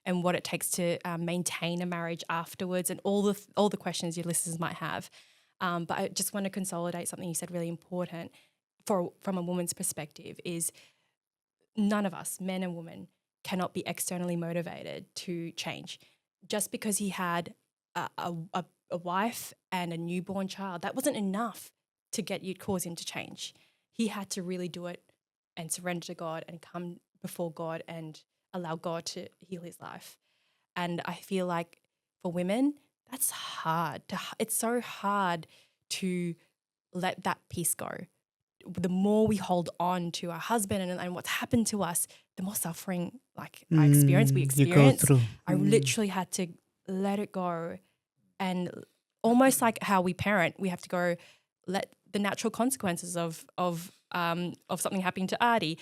[SPEAKER 2] and what it takes to maintain a marriage afterwards, and all the questions your listeners might have. But I just want to consolidate something you said really important from a woman's perspective is none of us, men and women, cannot be externally motivated to change. Just because he had a wife and a newborn child, that wasn't enough to cause him to change. He had to really do it and surrender to God and come before God and allow God to heal his life. And I feel like for women, that's hard. It's so hard to let that piece go. The more we hold on to our husband and what's happened to us, the more suffering we experience. I literally had to let it go, and almost like how we parent, we have to go let the natural consequences of something happening to Artie.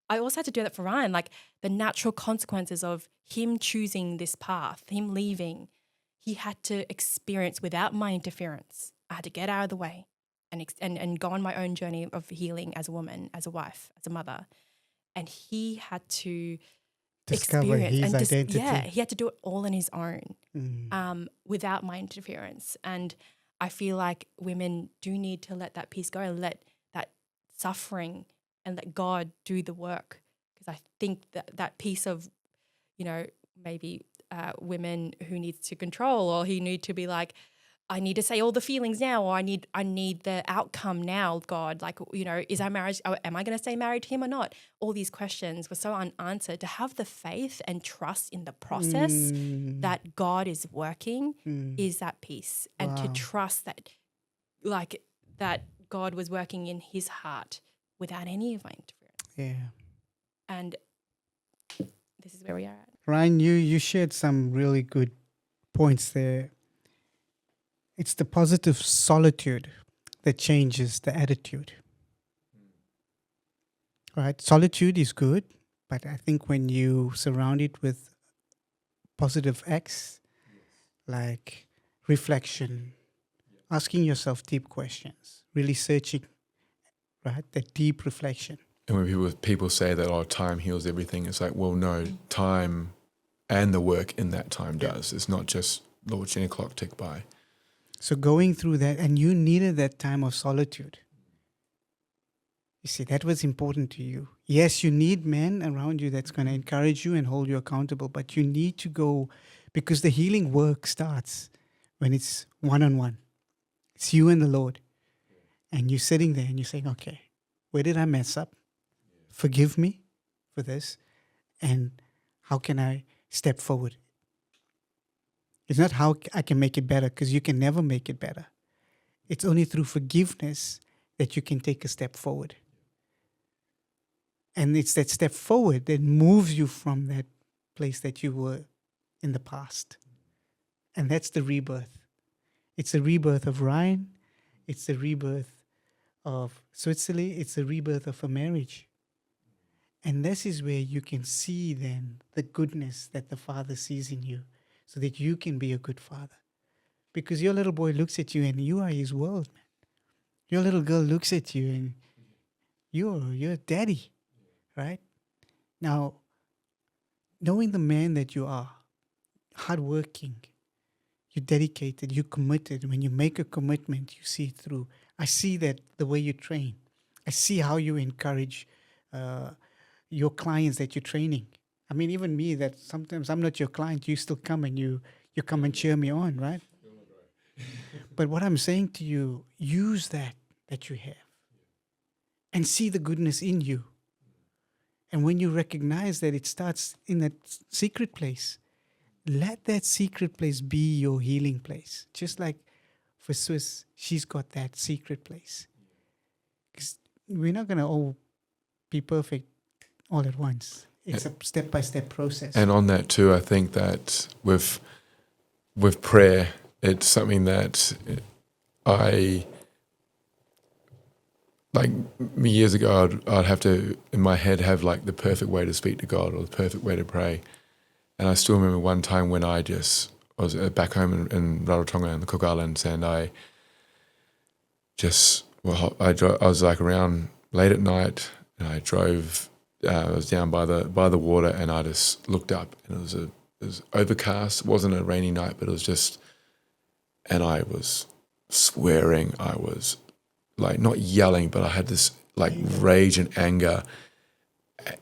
[SPEAKER 2] I also had to do that for Ryan, like the natural consequences of him choosing this path, him leaving, he had to experience without my interference. I had to get out of the way and go on my own journey of healing as a woman, as a wife, as a mother. And he had to
[SPEAKER 1] Discover
[SPEAKER 2] experience
[SPEAKER 1] his
[SPEAKER 2] and
[SPEAKER 1] identity.
[SPEAKER 2] he had to do it all on his own,
[SPEAKER 1] Mm.
[SPEAKER 2] without my interference. And I feel like women do need to let that piece go and let that suffering and let God do the work. Because I think that piece of, maybe women who needs to control, or who need to be like, I need to say all the feelings now, or I need the outcome now, God. Like, is our marriage, am I going to stay married to him or not? All these questions were so unanswered. To have the faith and trust in the process that God is working is that peace. And to
[SPEAKER 1] Wow.
[SPEAKER 2] trust that, like, that God was working in his heart without any of my interference.
[SPEAKER 1] Yeah.
[SPEAKER 2] And this is where we are at.
[SPEAKER 1] Ryan, you shared some really good points there. It's the positive solitude that changes the attitude. Right? Solitude is good, but I think when you surround it with positive acts, like reflection, asking yourself deep questions, really searching, right? That deep reflection.
[SPEAKER 3] And when people say that, time heals everything, it's like, well, no, time and the work in that time does. It's not just watching a clock tick by.
[SPEAKER 1] So going through that, and you needed that time of solitude. You see, that was important to you. Yes, you need men around you that's going to encourage you and hold you accountable, but you need to go, because the healing work starts when it's one-on-one. It's you and the Lord. And you're sitting there and you're saying, okay, where did I mess up? Forgive me for this. And how can I step forward? It's not how I can make it better, because you can never make it better. It's only through forgiveness that you can take a step forward. And it's that step forward that moves you from that place that you were in the past. And that's the rebirth. It's a rebirth of Ryan. It's a rebirth of Switzerly. It's a rebirth of a marriage. And this is where you can see then the goodness that the Father sees in you, so that you can be a good father. Because your little boy looks at you and you are his world, man. Your little girl looks at you and you're daddy, right? Now, knowing the man that you are, hardworking, you're dedicated, you're committed. When you make a commitment, you see it through. I see that the way you train. I see how you encourage your clients that you're training. I mean, even me, that sometimes I'm not your client, you still come and you come and cheer me on, right? But what I'm saying to you, use that you have and see the goodness in you. And when you recognize that, it starts in that secret place. Let that secret place be your healing place. Just like for Swiss, she's got that secret place. Because we're not going to all be perfect all at once. It's a step-by-step process.
[SPEAKER 3] And on that too, I think that with prayer, it's something that I, like years ago, I'd have to, in my head, have like the perfect way to speak to God or the perfect way to pray. And I still remember one time when I was back home in Rarotonga in the Cook Islands, and I was like around late at night, and I drove. I was down by the water, and I just looked up, and it was overcast. It wasn't a rainy night, but it was just, and I was swearing. I was like not yelling, but I had this like rage and anger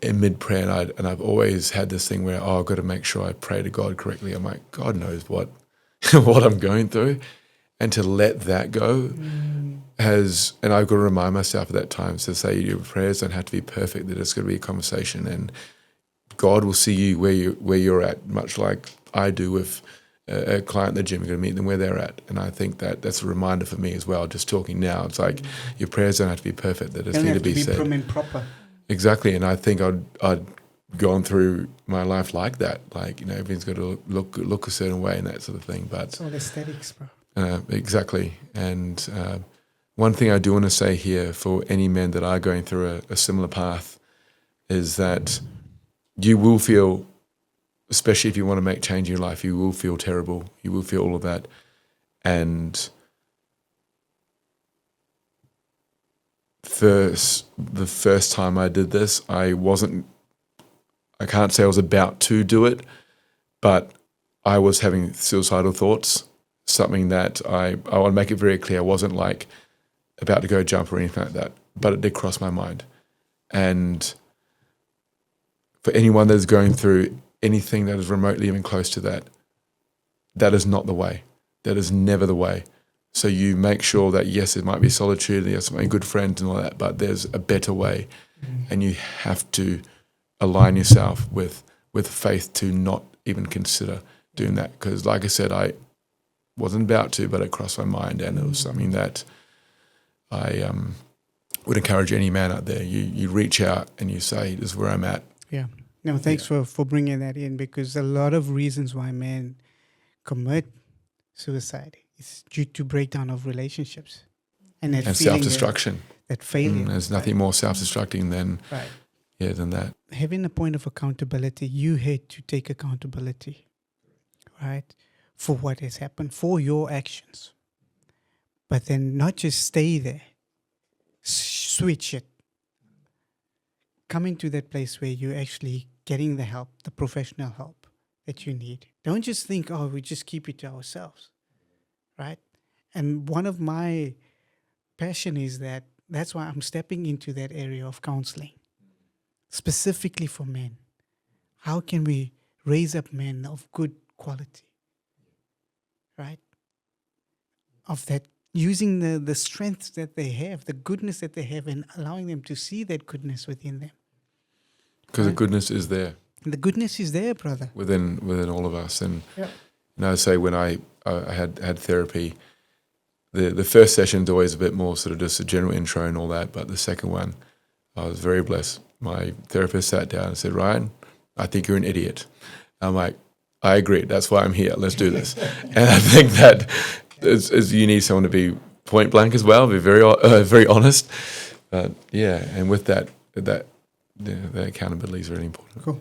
[SPEAKER 3] in mid prayer, and I've always had this thing where I've got to make sure I pray to God correctly. I'm like, God knows what what I'm going through, and to let that go and I've got to remind myself at that time to say your prayers don't have to be perfect, that it's going to be a conversation, and God will see you where you're at, much like I do with a client in the gym. You're going to meet them where they're at, and I think that's a reminder for me as well. Just talking now, it's like your prayers don't have to be perfect; they just need to be said.
[SPEAKER 1] Prim and proper.
[SPEAKER 3] Exactly, and I think I'd gone through my life like that. Like, everything's got to look a certain way and that sort of thing. But
[SPEAKER 1] it's all aesthetics, bro.
[SPEAKER 3] Exactly, and one thing I do want to say here for any men that are going through a similar path, is that you will feel, especially if you want to make change in your life, you will feel terrible. You will feel all of that. And the first time I did this, I can't say I was about to do it, but I was having suicidal thoughts, something that I want to make it very clear. I wasn't like about to go jump or anything like that, but it did cross my mind. And for anyone that is going through anything that is remotely even close to that, that is not the way. That is never the way. So you make sure that, yes, it might be solitude, yes, it might be good friends and all that, but there's a better way. And you have to align yourself with faith to not even consider doing that. Because like I said, I wasn't about to, but it crossed my mind, and it was something that I would encourage any man out there. You reach out and you say, this is where I'm at.
[SPEAKER 1] Yeah. No, thanks for bringing that in, because a lot of reasons why men commit suicide is due to breakdown of relationships and that
[SPEAKER 3] And
[SPEAKER 1] feeling
[SPEAKER 3] self-destruction.
[SPEAKER 1] that failure.
[SPEAKER 3] There's nothing more self-destructing than that.
[SPEAKER 1] Having a point of accountability, you had to take accountability, right, for what has happened, for your actions. But then not just stay there, switch it. Coming to that place where you're actually getting the help, the professional help that you need. Don't just think, oh, we just keep it to ourselves, right? And one of my passion is that's why I'm stepping into that area of counseling, specifically for men. How can we raise up men of good quality, right? Of that, using the strengths that they have, the goodness that they have, and allowing them to see that goodness within them.
[SPEAKER 3] Because the goodness is there.
[SPEAKER 1] The goodness is there, brother.
[SPEAKER 3] Within all of us. And I say when I had therapy, the first session's always a bit more sort of just a general intro and all that, but the second one, I was very blessed. My therapist sat down and said, Ryan, I think you're an idiot. I'm like, I agree. That's why I'm here. Let's do this. And I think that is you need someone to be point blank as well, be very honest. And with that the accountability is really important.
[SPEAKER 1] Cool.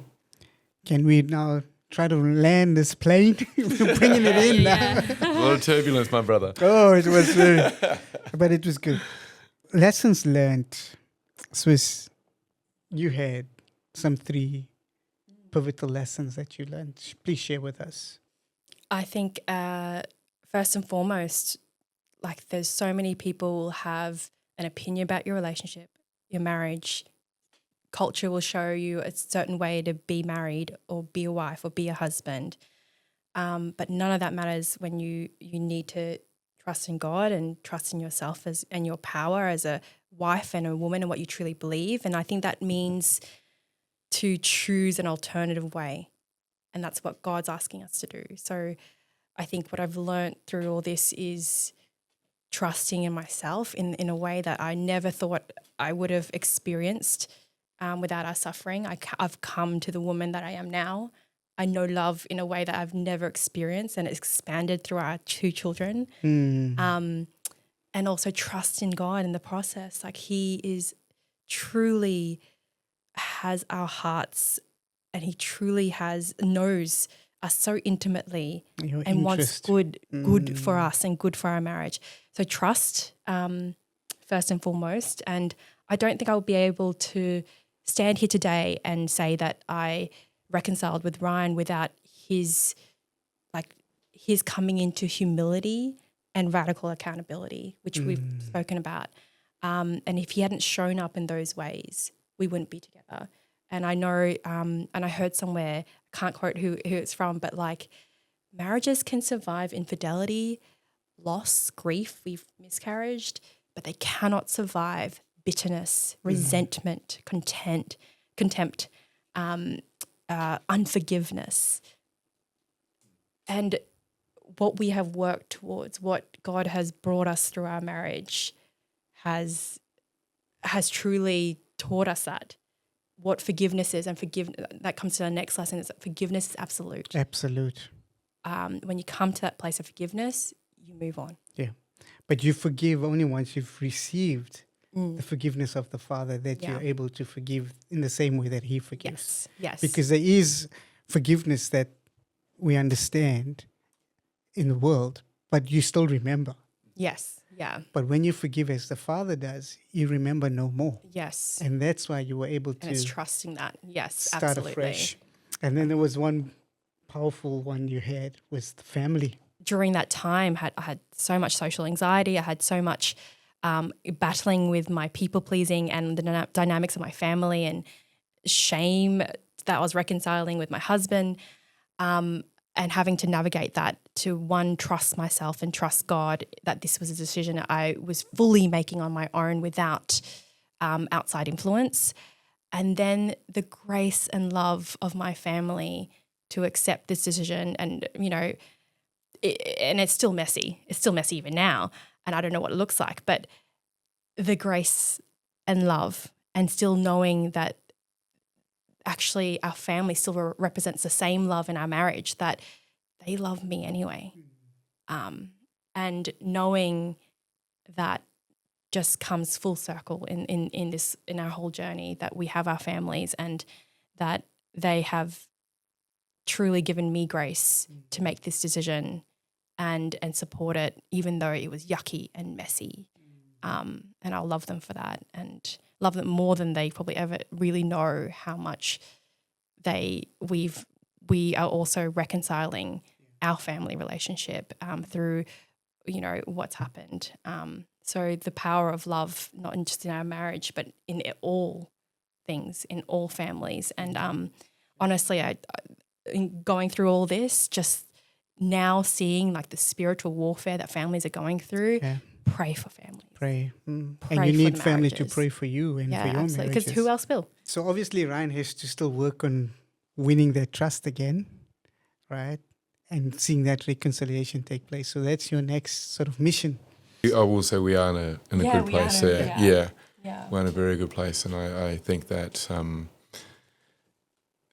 [SPEAKER 1] Can we now try to land this plane? We're bringing it in now.
[SPEAKER 3] A lot of turbulence, my brother.
[SPEAKER 1] Oh, it was but it was good. Lessons learned. Swiss, you had some 3 pivotal lessons that you learned. Please share with us.
[SPEAKER 2] I think first and foremost, like there's so many people have an opinion about your relationship, your marriage. Culture will show you a certain way to be married or be a wife or be a husband. But none of that matters when you need to trust in God and trust in yourself and your power as a wife and a woman and what you truly believe. And I think that means to choose an alternative way. And that's what God's asking us to do. So I think what I've learned through all this is trusting in myself in a way that I never thought I would have experienced without our suffering. I've come to the woman that I am now. I know love in a way that I've never experienced, and it's expanded through our 2 children. And also trust in God in the process. Like He is truly has our hearts, and He truly knows us so intimately and wants good for us and good for our marriage. So trust first and foremost. And I don't think I'll be able to stand here today and say that I reconciled with Ryan without his coming into humility and radical accountability, which we've spoken about. And if he hadn't shown up in those ways, we wouldn't be together. And I know, and I heard somewhere, I can't quote who it's from, but like marriages can survive infidelity, loss, grief, we've miscarried, but they cannot survive bitterness, resentment, contempt, unforgiveness. And what we have worked towards, what God has brought us through our marriage has truly taught us what forgiveness is, and that comes to our next lesson, is that forgiveness is absolute.
[SPEAKER 1] Absolute.
[SPEAKER 2] When you come to that place of forgiveness, you move on.
[SPEAKER 1] Yeah. But you forgive only once you've received the forgiveness of the Father, that
[SPEAKER 2] Yeah.
[SPEAKER 1] you're able to forgive in the same way that He
[SPEAKER 2] Yes.
[SPEAKER 1] forgives.
[SPEAKER 2] Yes.
[SPEAKER 1] Because there is forgiveness that we understand in the world, but you still remember.
[SPEAKER 2] yes. Yeah.
[SPEAKER 1] But when you forgive as the Father does, you remember no more.
[SPEAKER 2] Yes.
[SPEAKER 1] And that's why you were able
[SPEAKER 2] And it's
[SPEAKER 1] to
[SPEAKER 2] trusting that. Yes.
[SPEAKER 1] start
[SPEAKER 2] Absolutely.
[SPEAKER 1] afresh. And then there was one powerful one you had, was the family.
[SPEAKER 2] During that time, I had so much social anxiety. I had so much battling with my people pleasing and the dynamics of my family, and shame that I was reconciling with my husband, and having to navigate that to, one, trust myself and trust God that this was a decision I was fully making on my own without outside influence. And then the grace and love of my family to accept this decision. And, and it's still messy. It's still messy even now. And I don't know what it looks like, but the grace and love, and still knowing that actually our family still represents the same love in our marriage, that they love me anyway. And knowing that just comes full circle in our whole journey, that we have our families and that they have truly given me grace to make this decision and support it, even though it was yucky and messy. And I'll love them for that, and love them more than they probably ever really know how much we are also reconciling our family relationship through, what's happened. So the power of love, not just in our marriage, but in all things, in all families. And honestly, in going through all this, just now seeing like the spiritual warfare that families are going through, pray for families.
[SPEAKER 1] Pray.
[SPEAKER 2] Pray
[SPEAKER 1] And you
[SPEAKER 2] for
[SPEAKER 1] need
[SPEAKER 2] the
[SPEAKER 1] family to
[SPEAKER 2] marriages.
[SPEAKER 1] pray for you and for your
[SPEAKER 2] absolutely.
[SPEAKER 1] marriages.
[SPEAKER 2] Because who else will?
[SPEAKER 1] So obviously Ryan has to still work on winning their trust again, right? And seeing that reconciliation take place. So that's your next sort of mission.
[SPEAKER 3] I will say we are in a good place there.
[SPEAKER 2] Yeah.
[SPEAKER 3] We're in a very good place, and I think that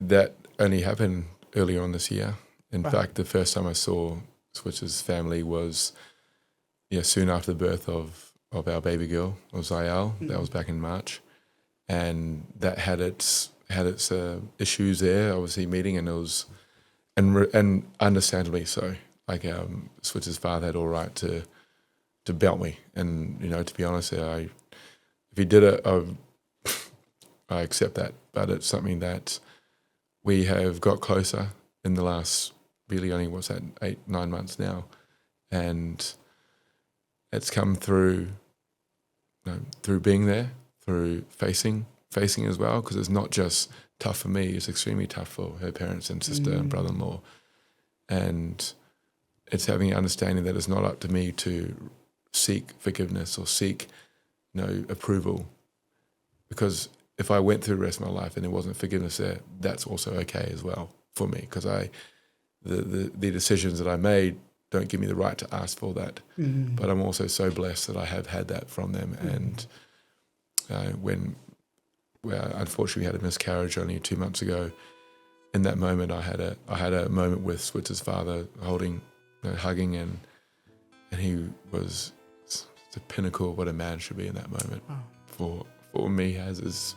[SPEAKER 3] that only happened earlier on this year. In fact, the first time I saw Switch's family was soon after the birth of our baby girl, of Zayal. That was back in March, and that had its issues there. Obviously, meeting, and it was and understandably so. Like Switch's father had all right to belt me, and to be honest, if he did it, I accept that. But it's something that we have got closer in the last really only 8-9 months now, and it's come through through being there, through facing as well, because it's not just tough for me; it's extremely tough for her parents and sister and brother-in-law, and it's having an understanding that it's not up to me to seek forgiveness or seek approval, because if I went through the rest of my life and there wasn't forgiveness there, that's also okay as well for me, because the decisions that I made don't give me the right to ask for that. But I'm also so blessed that I have had that from them. And when unfortunately we had a miscarriage only 2 months ago, in that moment I had a moment with Switzer's father, holding, hugging, and he was the pinnacle of what a man should be in that moment for me as his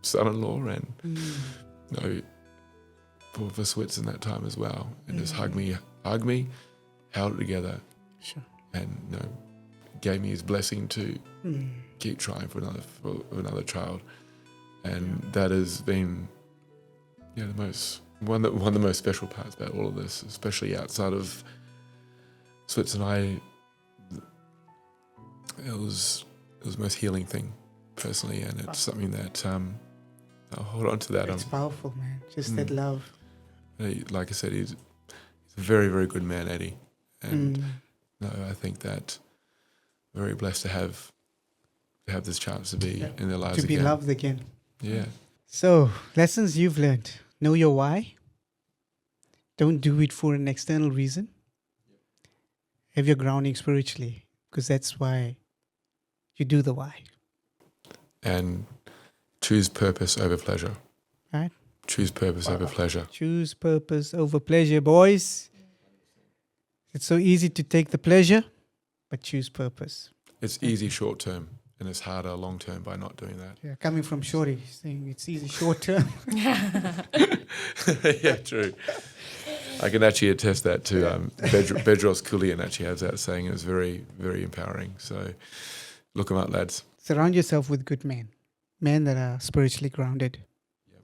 [SPEAKER 3] son-in-law, and for Switz in that time as well, and just hugged me, held it together, and gave me his blessing to keep trying for another child, and that has been one of the most special parts about all of this, especially outside of Switz and I. It was the most healing thing personally, and it's something that I'll hold on to that.
[SPEAKER 1] It's powerful, man. Just that love.
[SPEAKER 3] Like I said, he's a very, very good man, Eddie. And I think that very blessed to have this chance to be in their lives
[SPEAKER 1] again. To be loved again.
[SPEAKER 3] Yeah.
[SPEAKER 1] So, lessons you've learned. Know your why. Don't do it for an external reason. Have your grounding spiritually, because that's why you do the why.
[SPEAKER 3] And choose purpose over pleasure.
[SPEAKER 1] Right?
[SPEAKER 3] Choose purpose over pleasure.
[SPEAKER 1] Choose purpose over pleasure, boys. It's so easy to take the pleasure, but choose purpose.
[SPEAKER 3] It's easy short term. and it's harder long term by not doing that.
[SPEAKER 1] Yeah, coming from Shorty, saying it's easy short term.
[SPEAKER 3] Yeah, true. I can actually attest that to Bedros Koulian actually has that saying. It's very, very empowering. So look them up, lads.
[SPEAKER 1] Surround yourself with good men that are spiritually grounded.
[SPEAKER 3] Yep.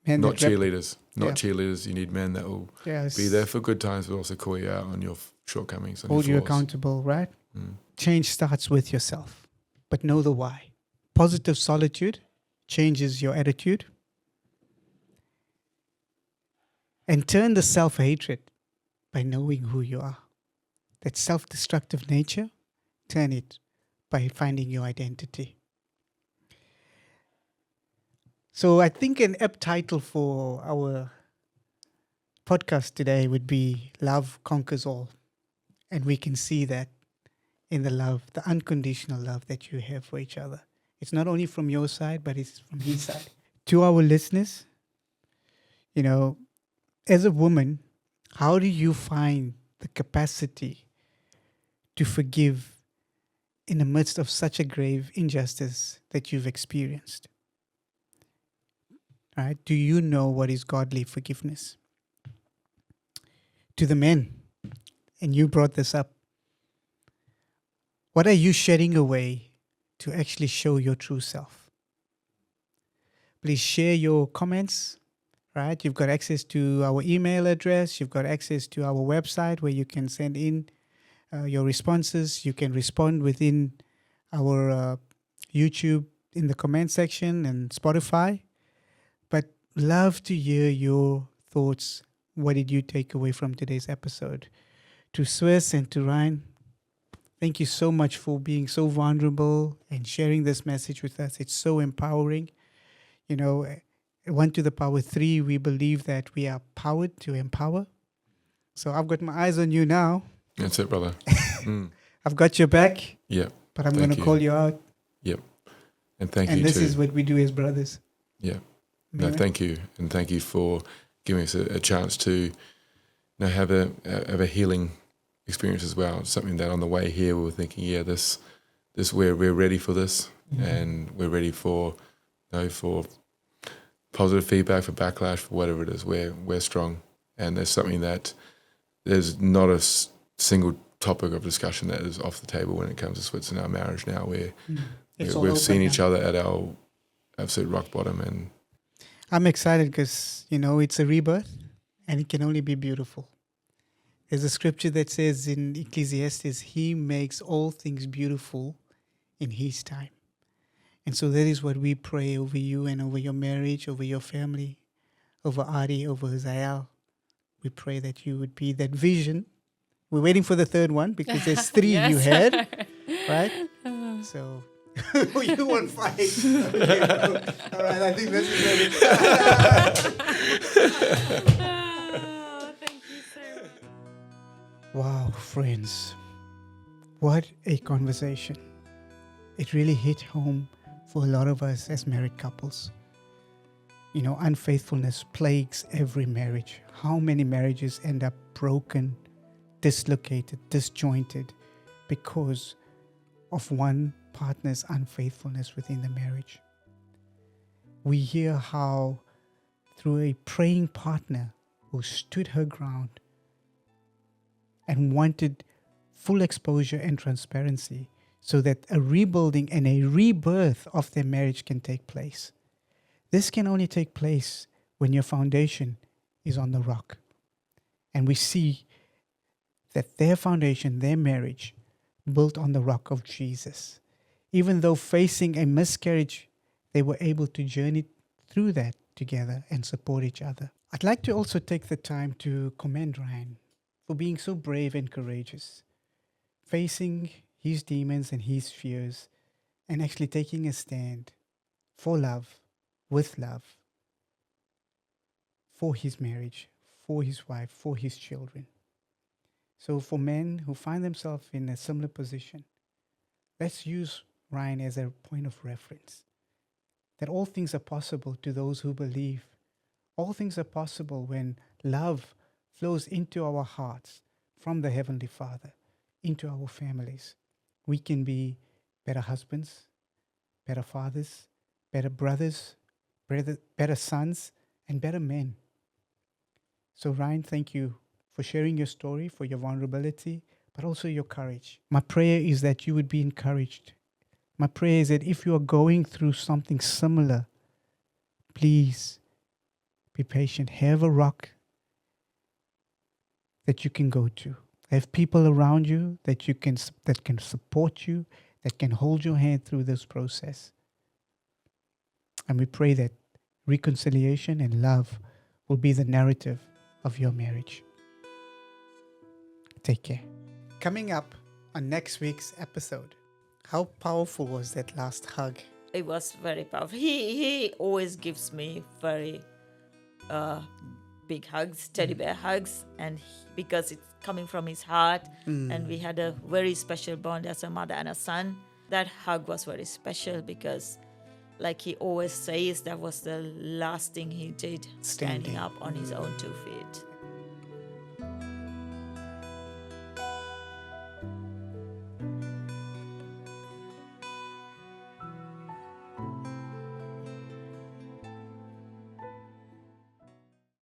[SPEAKER 1] Men
[SPEAKER 3] Not
[SPEAKER 1] that rep-
[SPEAKER 3] cheerleaders. Not
[SPEAKER 1] Yeah.
[SPEAKER 3] cheerleaders. You need men that will
[SPEAKER 1] yes,
[SPEAKER 3] be there for good times, but also call you out on your shortcomings. On
[SPEAKER 1] hold you
[SPEAKER 3] your flaws.
[SPEAKER 1] accountable, right?
[SPEAKER 3] Mm.
[SPEAKER 1] Change starts with yourself, but know the why. Positive solitude changes your attitude. And turn the self-hatred by knowing who you are. That self-destructive nature, turn it by finding your identity. So I think an apt title for our podcast today would be Love Conquers All. And we can see that in the love, the unconditional love that you have for each other. It's not only from your side, but it's from his side. To our listeners, as a woman, how do you find the capacity to forgive in the midst of such a grave injustice that you've experienced? Right? Do you know what is godly forgiveness? To the men, and you brought this up, what are you shedding away to actually show your true self? Please share your comments, right? You've got access to our email address. You've got access to our website where you can send in your responses. You can respond within our YouTube in the comment section and Spotify. But love to hear your thoughts. What did you take away from today's episode? To Swiss and to Ryan, thank you so much for being so vulnerable and sharing this message with us. It's so empowering. 1 to the power 3, we believe that we are powered to empower. So I've got my eyes on you now.
[SPEAKER 3] That's it, brother.
[SPEAKER 1] I've got your back.
[SPEAKER 3] Yep.
[SPEAKER 1] But I'm going to call you out.
[SPEAKER 3] Yep. And thank
[SPEAKER 1] and
[SPEAKER 3] you
[SPEAKER 1] this
[SPEAKER 3] too.
[SPEAKER 1] is what we do as brothers.
[SPEAKER 3] Yeah. No, thank you. And thank you for giving us a chance to have a healing experience as well. Something that on the way here we were thinking, this we're ready for this, and we're ready for for positive feedback, for backlash, for whatever it is. We're strong, and there's something that there's not a single topic of discussion that is off the table when it comes to Switzerland, our marriage now. We've seen each other at our absolute rock bottom, and
[SPEAKER 1] I'm excited because it's a rebirth, and it can only be beautiful. There's a scripture that says in Ecclesiastes, He makes all things beautiful in His time. And so that is what we pray over you and over your marriage, over your family, over Adi, over Zael. We pray that you would be that vision. We're waiting for the third one because there's 3
[SPEAKER 2] Yes.
[SPEAKER 1] you had, right? So you won't fight. Okay. All right, I think this is ready.
[SPEAKER 2] Thank you so much.
[SPEAKER 1] Wow, friends. What a conversation. It really hit home for a lot of us as married couples. Unfaithfulness plagues every marriage. How many marriages end up broken, dislocated, disjointed because of one partner's unfaithfulness within the marriage? We hear how through a praying partner who stood her ground and wanted full exposure and transparency so that a rebuilding and a rebirth of their marriage can take place. This can only take place when your foundation is on the rock. And we see that their foundation, their marriage, built on the rock of Jesus. Even though facing a miscarriage, they were able to journey through that together and support each other. I'd like to also take the time to commend Ryan for being so brave and courageous, facing his demons and his fears, and actually taking a stand for love, with love, for his marriage, for his wife, for his children. So for men who find themselves in a similar position, let's use Ryan as a point of reference. That all things are possible to those who believe. All things are possible when love flows into our hearts from the Heavenly Father, into our families. We can be better husbands, better fathers, better brothers, better sons, and better men. So, Ryan, thank you for sharing your story, for your vulnerability, but also your courage. My prayer is that you would be encouraged. My prayer is that if you are going through something similar, please be patient. Have a rock that you can go to. Have people around you that can support you, that can hold your hand through this process. And we pray that reconciliation and love will be the narrative of your marriage. Take care. Coming up on next week's episode, how powerful was that last hug?
[SPEAKER 4] It was very powerful. He always gives me very big hugs, teddy bear hugs, and because it's coming from his heart, and we had a very special bond as a mother and a son. That hug was very special because, like he always says, that was the last thing he did, standing up on his own 2 feet.